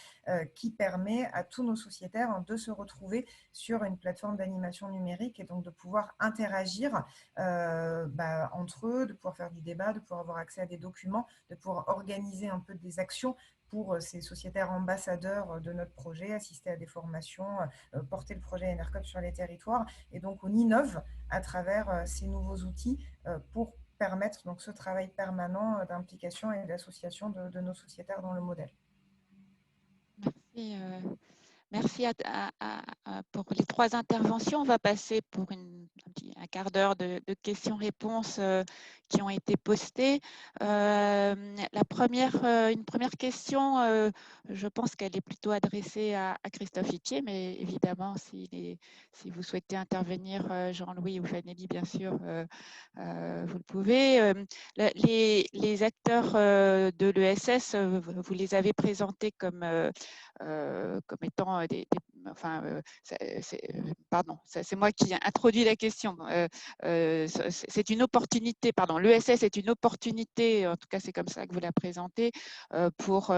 qui permet à tous nos sociétaires de se retrouver sur une plateforme d'animation numérique et donc de pouvoir interagir entre eux, de pouvoir faire du débat, de pouvoir avoir accès à des documents, de pouvoir organiser un peu des actions pour ces sociétaires ambassadeurs de notre projet, assister à des formations, porter le projet Enercop sur les territoires. Et donc, on innove à travers ces nouveaux outils pour permettre donc ce travail permanent d'implication et d'association de nos sociétaires dans le modèle. Merci. Merci pour les trois interventions. On va passer pour un quart d'heure de questions-réponses qui ont été postées. Une première question, je pense qu'elle est plutôt adressée à Christophe Itier, mais évidemment, si vous souhaitez intervenir, Jean-Louis ou Fanelli, bien sûr, vous le pouvez. Les acteurs de l'ESS, vous les avez présentés comme étant pardon, c'est moi qui introduis la question. C'est une opportunité, pardon, l'ESS est une opportunité, en tout cas c'est comme ça que vous la présentez, pour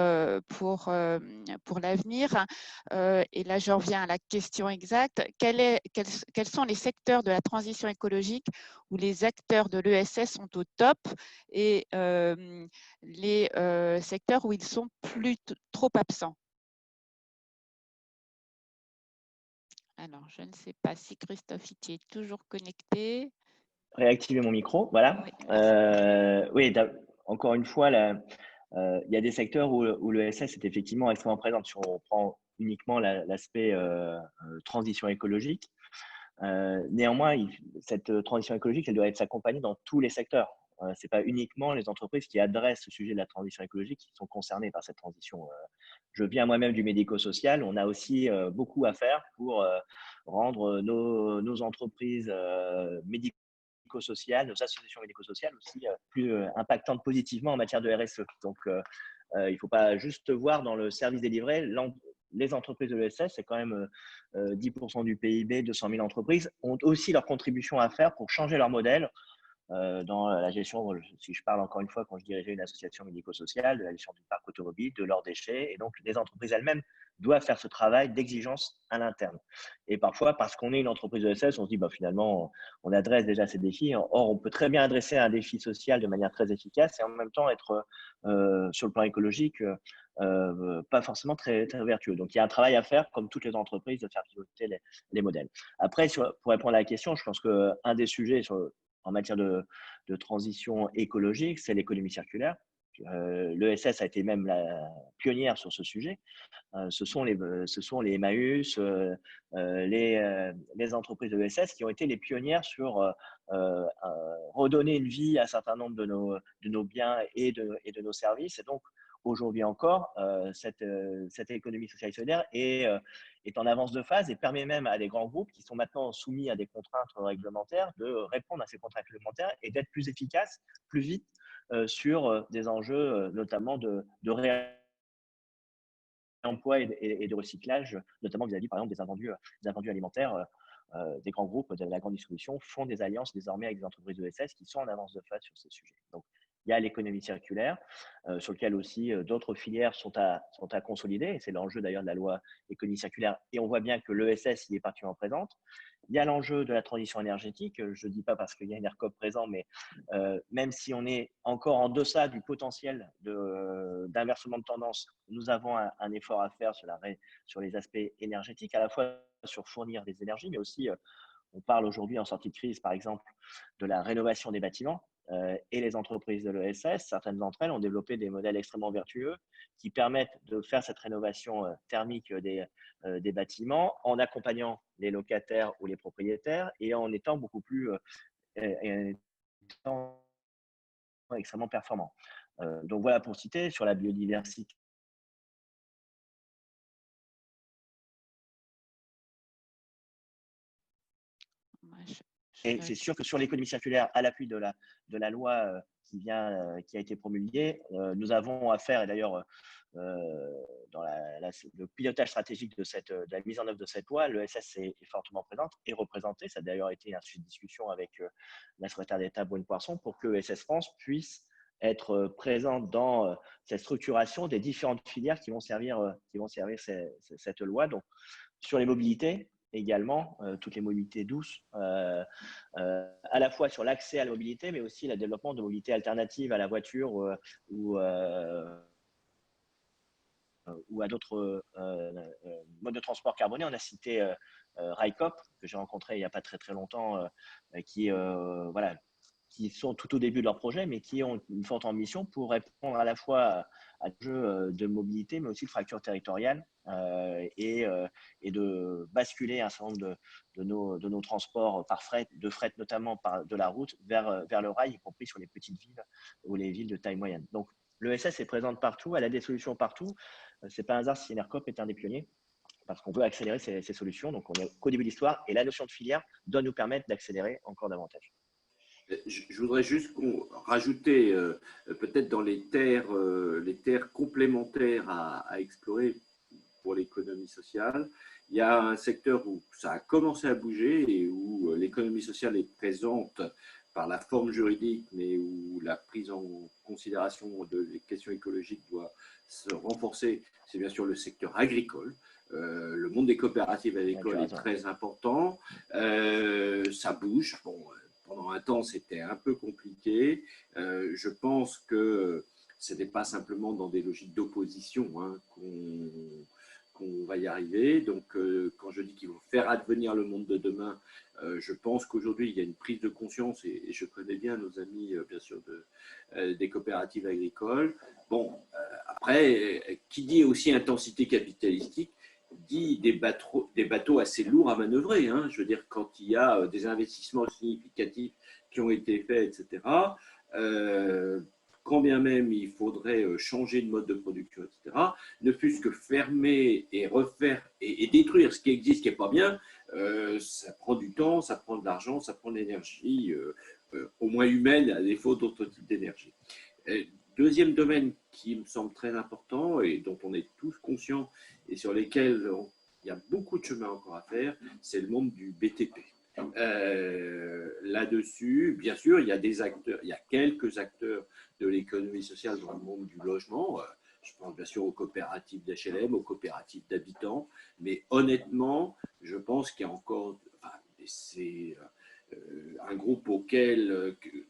l'avenir. Et là, je reviens à la question exacte. Quels sont les secteurs de la transition écologique où les acteurs de l'ESS sont au top et les secteurs où ils sont trop absents? Alors, je ne sais pas si Christophe Itier est toujours connecté. Réactiver mon micro, voilà. Oui, encore une fois, il y a des secteurs où l'ESS est effectivement extrêmement présente. Si on prend uniquement l'aspect transition écologique, néanmoins, cette transition écologique, elle doit être accompagnée dans tous les secteurs. Ce n'est pas uniquement les entreprises qui adressent ce sujet de la transition écologique qui sont concernées par cette transition. Je viens moi-même du médico-social. On a aussi beaucoup à faire pour rendre nos entreprises médico-sociales, nos associations médico-sociales aussi plus impactantes positivement en matière de RSE. Donc, il ne faut pas juste voir dans le service délivré. Les entreprises de l'ESS, c'est quand même 10% du PIB, 200 000 entreprises, ont aussi leur contribution à faire pour changer leur modèle dans la gestion, si je parle encore une fois, quand je dirigeais une association médico-sociale, de la gestion du parc automobile, de leurs déchets. Et donc, les entreprises elles-mêmes doivent faire ce travail d'exigence à l'interne. Et parfois, parce qu'on est une entreprise de l'ESS, on se dit, finalement, on adresse déjà ces défis. Or, on peut très bien adresser un défi social de manière très efficace et en même temps être, sur le plan écologique, pas forcément très, très vertueux. Donc, il y a un travail à faire, comme toutes les entreprises, de faire pivoter les modèles. Après, pour répondre à la question, je pense qu'un des sujets en matière de transition écologique, c'est l'économie circulaire. L'ESS a été même la pionnière sur ce sujet. Ce sont les Emmaüs, les entreprises de l'ESS qui ont été les pionnières sur redonner une vie à un certain nombre de nos biens et de nos services. Et donc, aujourd'hui encore, cette économie sociale et solidaire est en avance de phase et permet même à des grands groupes qui sont maintenant soumis à des contraintes réglementaires de répondre à ces contraintes réglementaires et d'être plus efficaces, plus vite sur des enjeux notamment de réemploi et de recyclage, notamment vis-à-vis par exemple des invendus alimentaires. Des grands groupes de la grande distribution font des alliances désormais avec des entreprises de l'ESS qui sont en avance de phase sur ces sujets. Donc, il y a l'économie circulaire, sur lequel aussi d'autres filières sont à consolider. Et c'est l'enjeu d'ailleurs de la loi économie circulaire. Et on voit bien que l'ESS y est particulièrement présente. Il y a l'enjeu de la transition énergétique. Je ne dis pas parce qu'il y a une ERCOP présent, mais même si on est encore en deçà du potentiel d'inversement de tendance, nous avons un effort à faire sur les aspects énergétiques, à la fois sur fournir des énergies, mais aussi, on parle aujourd'hui en sortie de crise, par exemple, de la rénovation des bâtiments. Et les entreprises de l'ESS, certaines d'entre elles ont développé des modèles extrêmement vertueux qui permettent de faire cette rénovation thermique des bâtiments en accompagnant les locataires ou les propriétaires et en étant beaucoup plus extrêmement performants. Donc voilà pour citer sur la biodiversité. Et c'est sûr que sur l'économie circulaire, à l'appui de la loi qui a été promulguée, nous avons à faire, et d'ailleurs, dans le pilotage stratégique de la mise en œuvre de cette loi, l'ESS est fortement présente et représentée. Ça a d'ailleurs été un sujet de discussion avec la secrétaire d'État Brune Poisson pour que ESS France puisse être présente dans cette structuration des différentes filières qui vont servir cette loi. Donc, sur les mobilités, également, toutes les mobilités douces, à la fois sur l'accès à la mobilité, mais aussi le développement de mobilités alternatives à la voiture ou à d'autres modes de transport carbonés. On a cité RICOP, que j'ai rencontré il n'y a pas très très longtemps, qui qui sont tout au début de leur projet, mais qui ont une forte ambition pour répondre à la fois à l'enjeu de mobilité, mais aussi de fracture territoriale et de basculer un certain nombre de nos transports par fret, de fret notamment de la route vers le rail, y compris sur les petites villes ou les villes de taille moyenne. Donc, l'ESS est présente partout, elle a des solutions partout. Ce n'est pas un hasard si Enercop est un des pionniers, parce qu'on veut accélérer ces solutions. Donc, on est qu'au début de l'histoire et la notion de filière doit nous permettre d'accélérer encore davantage. Je voudrais juste rajouter peut-être dans les terres complémentaires à explorer pour l'économie sociale. Il y a un secteur où ça a commencé à bouger et où l'économie sociale est présente par la forme juridique, mais où la prise en considération des questions écologiques doit se renforcer. C'est bien sûr le secteur agricole. Le monde des coopératives agricoles est très important. Ça bouge. Bon, pendant un temps, c'était un peu compliqué. Je pense que ce n'est pas simplement dans des logiques d'opposition qu'on va y arriver. Donc, quand je dis qu'il faut faire advenir le monde de demain, je pense qu'aujourd'hui, il y a une prise de conscience, et je connais bien nos amis, bien sûr, des coopératives agricoles. Bon, après, qui dit aussi intensité capitalistique, dit des bateaux assez lourds à manœuvrer. Hein. Je veux dire, quand il y a des investissements significatifs qui ont été faits, etc., quand bien même il faudrait changer de mode de production, etc., ne fût-ce que fermer et refaire et détruire ce qui existe, qui n'est pas bien, ça prend du temps, ça prend de l'argent, ça prend de l'énergie, au moins humaine, à défaut d'autres types d'énergie. Deuxième domaine qui me semble très important et dont on est tous conscients et sur lesquels il y a beaucoup de chemin encore à faire, c'est le monde du BTP. Là-dessus, bien sûr, il y a des acteurs, il y a quelques acteurs de l'économie sociale dans le monde du logement. Je pense bien sûr aux coopératives d'HLM, aux coopératives d'habitants, mais honnêtement, je pense qu'il y a encore, c'est un groupe dans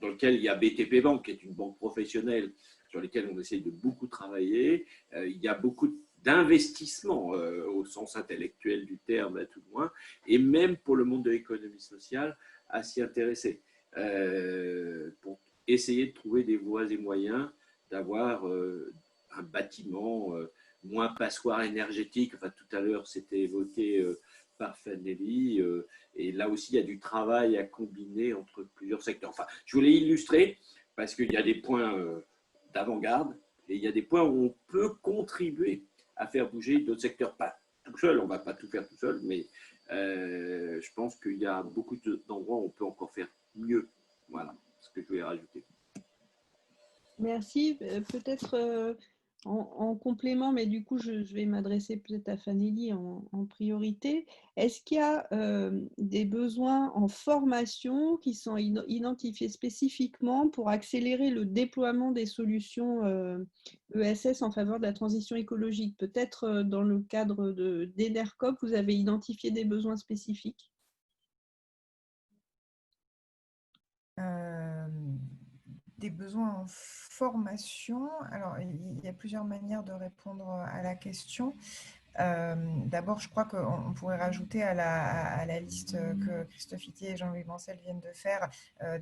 lequel il y a BTP Bank, qui est une banque professionnelle sur lesquelles on essaie de beaucoup travailler. Il y a beaucoup d'investissement au sens intellectuel du terme, à tout le moins, et même pour le monde de l'économie sociale, à s'y intéresser, pour essayer de trouver des voies et moyens d'avoir un bâtiment moins passoire énergétique. Enfin, tout à l'heure, c'était évoqué par Fanelli, et là aussi, il y a du travail à combiner entre plusieurs secteurs. Enfin, je voulais illustrer, parce qu'il y a des points d'avant-garde, et il y a des points où on peut contribuer à faire bouger d'autres secteurs. Pas tout seul, on ne va pas tout faire tout seul, mais je pense qu'il y a beaucoup d'endroits où on peut encore faire mieux. Voilà ce que je voulais rajouter. Merci. Peut-être en complément, mais du coup, je vais m'adresser peut-être à Fanelli en priorité. Est-ce qu'il y a des besoins en formation qui sont identifiés spécifiquement pour accélérer le déploiement des solutions ESS en faveur de la transition écologique? Peut-être dans le cadre d'Enercop, vous avez identifié des besoins spécifiques? Des besoins en formation. Alors, il y a plusieurs manières de répondre à la question. D'abord, je crois qu'on pourrait rajouter à la liste que Christophe Itier et Jean-Louis Bancel viennent de faire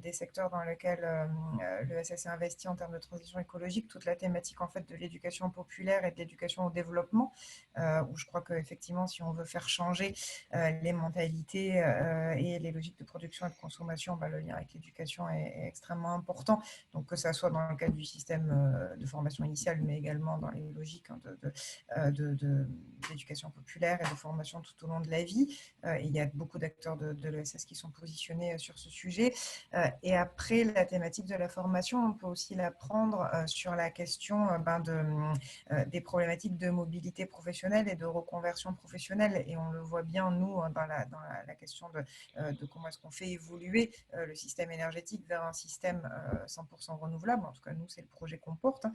des secteurs dans lesquels l'ESS est investi en termes de transition écologique, toute la thématique en fait de l'éducation populaire et de l'éducation au développement, où je crois qu'effectivement, si on veut faire changer les mentalités et les logiques de production et de consommation, le lien avec l'éducation est extrêmement important. Donc, que ça soit dans le cadre du système de formation initiale, mais également dans les logiques d'éducation populaire et de formation tout au long de la vie. Et il y a beaucoup d'acteurs de l'ESS qui sont positionnés sur ce sujet. Et après, la thématique de la formation, on peut aussi la prendre sur la question des problématiques de mobilité professionnelle et de reconversion professionnelle. Et on le voit bien, nous, dans la question de comment est-ce qu'on fait évoluer le système énergétique vers un système 100% renouvelable. En tout cas, nous, c'est le projet qu'on porte,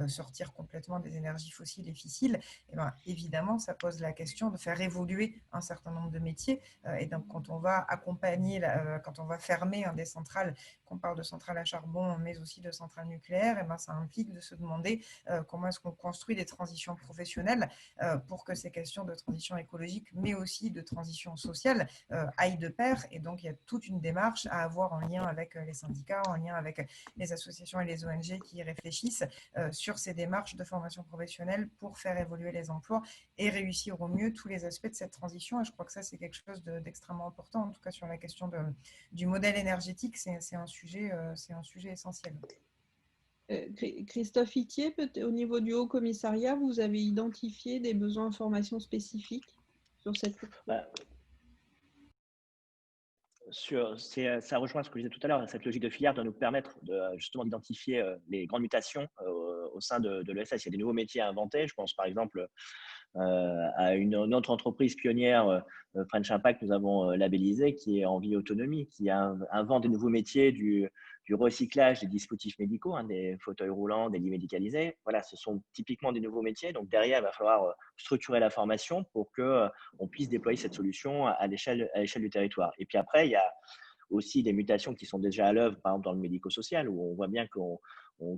sortir complètement des énergies fossiles et fissiles. Et évidemment, ça pose la question de faire évoluer un certain nombre de métiers. Et donc, quand on va accompagner, quand on va fermer des centrales, qu'on parle de centrales à charbon, mais aussi de centrales nucléaires, et ben, ça implique de se demander comment est-ce qu'on construit des transitions professionnelles pour que ces questions de transition écologique, mais aussi de transition sociale, aillent de pair. Et donc, il y a toute une démarche à avoir en lien avec les syndicats, en lien avec les associations et les ONG qui réfléchissent sur ces démarches de formation professionnelle pour faire évoluer les emplois et réussir au mieux tous les aspects de cette transition. Et je crois que ça, c'est quelque chose d'extrêmement important, en tout cas sur la question du modèle énergétique, c'est un sujet essentiel. Christophe Itier, au niveau du Haut Commissariat, vous avez identifié des besoins en formation spécifiques sur cette question? Ça rejoint ce que je disais tout à l'heure. Cette logique de filière doit nous permettre justement d'identifier les grandes mutations au sein de l'ESS. Il y a des nouveaux métiers à inventer. Je pense par exemple à une autre entreprise pionnière, French Impact, nous avons labellisé, qui est en vie autonomie, qui invente des nouveaux métiers du recyclage des dispositifs médicaux, des fauteuils roulants, des lits médicalisés. Voilà, ce sont typiquement des nouveaux métiers. Donc derrière, il va falloir structurer la formation pour qu'on puisse déployer cette solution à l'échelle du territoire. Et puis après, il y a aussi des mutations qui sont déjà à l'œuvre, par exemple dans le médico-social, où on voit bien qu'on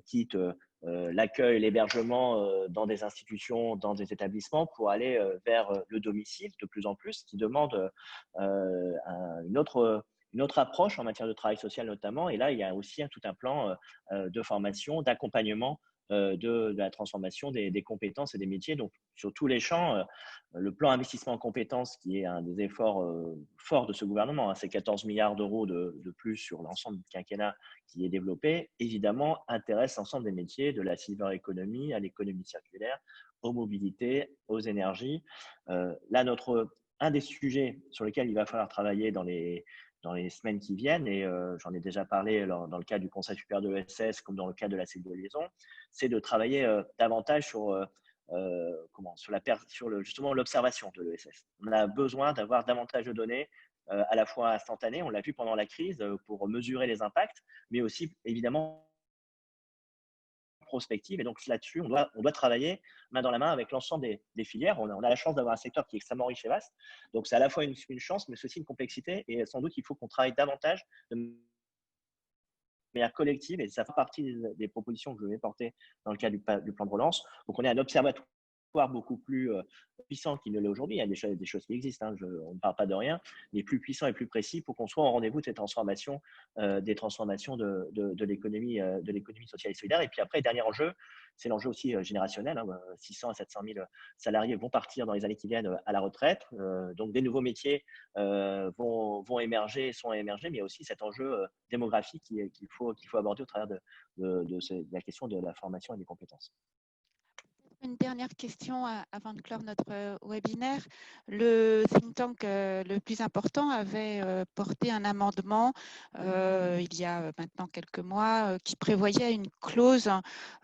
quitte l'accueil, l'hébergement dans des institutions, dans des établissements pour aller vers le domicile de plus en plus, qui demande une autre approche en matière de travail social notamment. Et là, il y a aussi tout un plan de formation, d'accompagnement de la transformation des compétences et des métiers. Donc, sur tous les champs, le plan investissement en compétences, qui est un des efforts forts de ce gouvernement, c'est 14 milliards d'euros de plus sur l'ensemble du quinquennat qui est développé, évidemment, intéresse l'ensemble des métiers, de la silver economy à l'économie circulaire, aux mobilités, aux énergies. Là, un des sujets sur lesquels il va falloir travailler dans les semaines qui viennent, et j'en ai déjà parlé dans le cadre du Conseil supérieur de l'ESS comme dans le cadre de la cellule de liaison, c'est de travailler davantage sur justement l'observation de l'ESS. On a besoin d'avoir davantage de données à la fois instantanées, on l'a vu pendant la crise, pour mesurer les impacts, mais aussi évidemment prospective. Et donc là-dessus, on doit travailler main dans la main avec l'ensemble des filières. On a la chance d'avoir un secteur qui est extrêmement riche et vaste. Donc c'est à la fois une chance, mais c'est aussi une complexité. Et sans doute, il faut qu'on travaille davantage de manière collective. Et ça fait partie des propositions que je vais porter dans le cadre du plan de relance. Donc on est un observatoire beaucoup plus puissant qu'il ne l'est aujourd'hui. Il y a des choses qui existent, on ne parle pas de rien, mais plus puissant et plus précis pour qu'on soit au rendez-vous de ces transformations, des transformations de l'économie sociale et solidaire. Et puis après, dernier enjeu, c'est l'enjeu aussi générationnel. 600 à 700 000 salariés vont partir dans les années qui viennent à la retraite. Donc des nouveaux métiers vont émerger, sont à émerger, mais il y a aussi cet enjeu démographique qu'il faut aborder au travers de la question de la formation et des compétences. Une dernière question avant de clore notre webinaire. Le think tank le plus important avait porté un amendement il y a maintenant quelques mois qui prévoyait une clause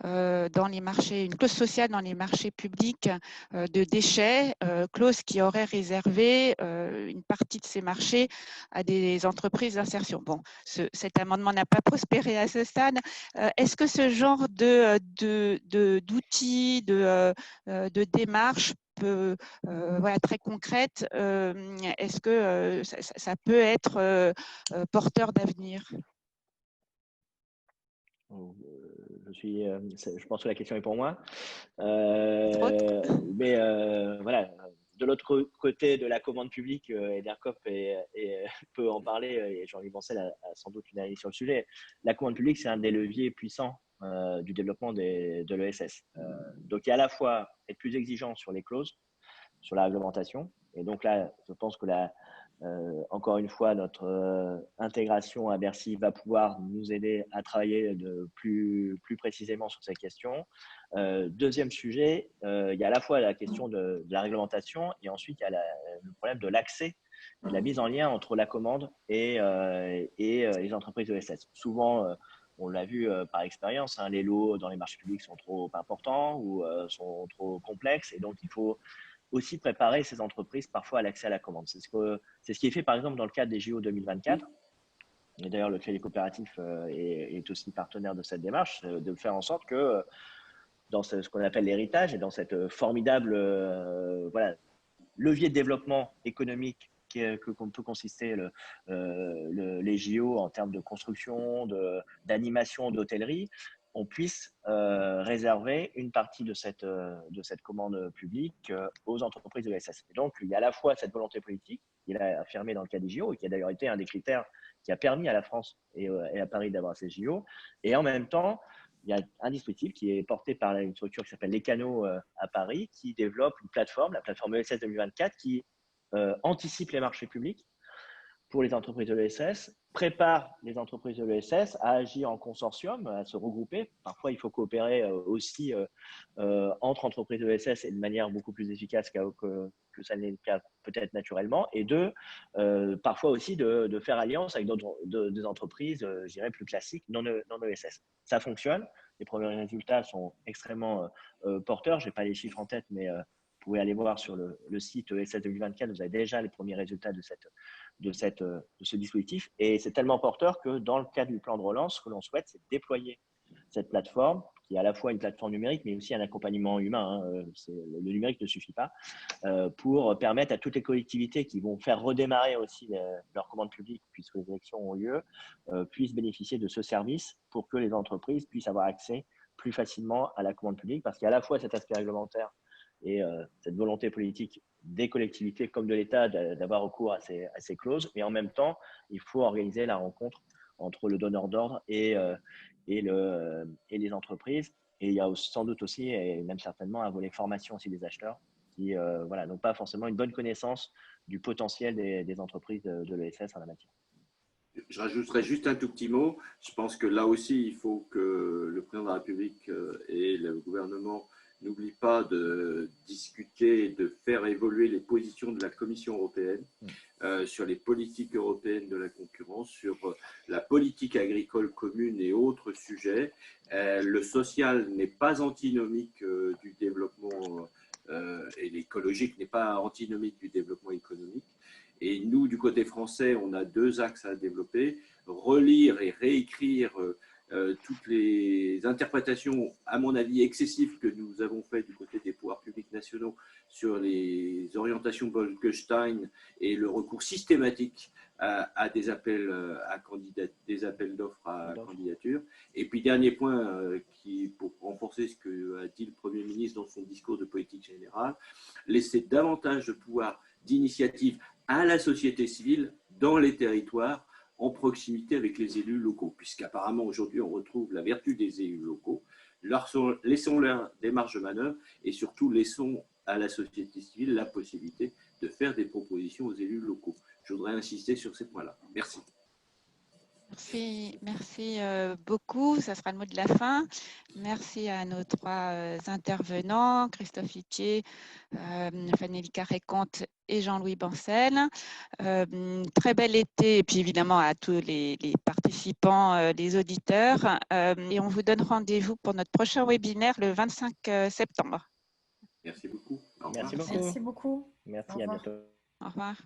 dans les marchés, une clause sociale dans les marchés publics de déchets, clause qui aurait réservé une partie de ces marchés à des entreprises d'insertion. Bon, cet amendement n'a pas prospéré à ce stade. Est-ce que ce genre d'outils, de démarche très concrète, est-ce que ça peut être porteur d'avenir? Je pense que la question est pour moi. Mais voilà, de l'autre côté de la commande publique, Edercop peut en parler, et Jean-Louis Bancel a sans doute une analyse sur le sujet. La commande publique, c'est un des leviers puissants du développement de l'ESS. Donc, il y a à la fois être plus exigeant sur les clauses, sur la réglementation. Et donc là, je pense que encore une fois, notre intégration à Bercy va pouvoir nous aider à travailler plus précisément sur ces questions. Deuxième sujet, il y a à la fois la question de la réglementation, et ensuite il y a le problème de l'accès, de la mise en lien entre la commande et les entreprises ESS. Souvent, on l'a vu par expérience, les lots dans les marchés publics sont trop importants ou sont trop complexes, et donc il faut aussi préparer ces entreprises parfois à l'accès à la commande. C'est ce qui est fait par exemple dans le cadre des JO 2024. Et d'ailleurs, le Crédit Coopératif est aussi partenaire de cette démarche, de faire en sorte que dans ce qu'on appelle l'héritage et dans cette formidable voilà, levier de développement économique qu'on peut consister les JO en termes de construction, d'animation, d'hôtellerie, on puisse réserver une partie de cette commande publique aux entreprises de l'ESS. Et donc, il y a à la fois cette volonté politique qu'il a affirmée dans le cas des JO et qui a d'ailleurs été un des critères qui a permis à la France et à Paris d'avoir ces JO. Et en même temps, il y a un dispositif qui est porté par une structure qui s'appelle Les Canaux à Paris, qui développe une plateforme, la plateforme ESS 2024, qui anticipe les marchés publics pour les entreprises de l'ESS, prépare les entreprises de l'ESS à agir en consortium, à se regrouper. Parfois, il faut coopérer aussi entre entreprises de l'ESS et de manière beaucoup plus efficace que ça n'est le cas peut-être naturellement. Et parfois aussi de faire alliance avec des entreprises, je dirais, plus classiques, non ESS. Ça fonctionne. Les premiers résultats sont extrêmement porteurs. Je n'ai pas les chiffres en tête, mais vous pouvez aller voir sur le site ESS 2024, vous avez déjà les premiers résultats de ce dispositif. Et c'est tellement porteur que dans le cadre du plan de relance, ce que l'on souhaite, c'est déployer cette plateforme, qui est à la fois une plateforme numérique, mais aussi un accompagnement humain. Le numérique ne suffit pas, pour permettre à toutes les collectivités qui vont faire redémarrer aussi leur commande publique, puisque les élections ont lieu, puissent bénéficier de ce service pour que les entreprises puissent avoir accès plus facilement à la commande publique, parce qu'il y a à la fois cet aspect réglementaire et cette volonté politique des collectivités comme de l'État d'avoir recours à ces clauses. Et en même temps, il faut organiser la rencontre entre le donneur d'ordre et les entreprises. Et il y a sans doute aussi, et même certainement, un volet formation aussi des acheteurs qui n'ont pas forcément une bonne connaissance du potentiel des entreprises de l'ESS en la matière. Je rajouterais juste un tout petit mot. Je pense que là aussi, il faut que le président de la République et le gouvernement n'oublient pas de discuter, de faire évoluer les positions de la Commission européenne sur les politiques européennes de la concurrence, sur la politique agricole commune et autres sujets. Le social n'est pas antinomique du développement et l'écologique n'est pas antinomique du développement économique. Et nous, du côté français, on a deux axes à développer, relire et réécrire toutes les interprétations, à mon avis, excessives que nous avons faites du côté des pouvoirs publics nationaux sur les orientations Bolkestein et le recours systématique à des appels d'offres à candidature. Et puis, dernier point, pour renforcer ce qu'a dit le Premier ministre dans son discours de politique générale, laisser davantage de pouvoir d'initiative à la société civile dans les territoires en proximité avec les élus locaux, puisqu'apparemment aujourd'hui on retrouve la vertu des élus locaux. Laissons-leur des marges de manœuvre et surtout laissons à la société civile la possibilité de faire des propositions aux élus locaux. Je voudrais insister sur ces points-là. Merci. Merci beaucoup. Ça sera le mot de la fin. Merci à nos trois intervenants, Christophe Itier, Fanny Carré-Comte et Jean-Louis Bancel. Très bel été et puis évidemment à tous les participants, les auditeurs. Et on vous donne rendez-vous pour notre prochain webinaire le 25 septembre. Merci beaucoup. Merci beaucoup. Merci beaucoup. Merci, à bientôt. Au revoir.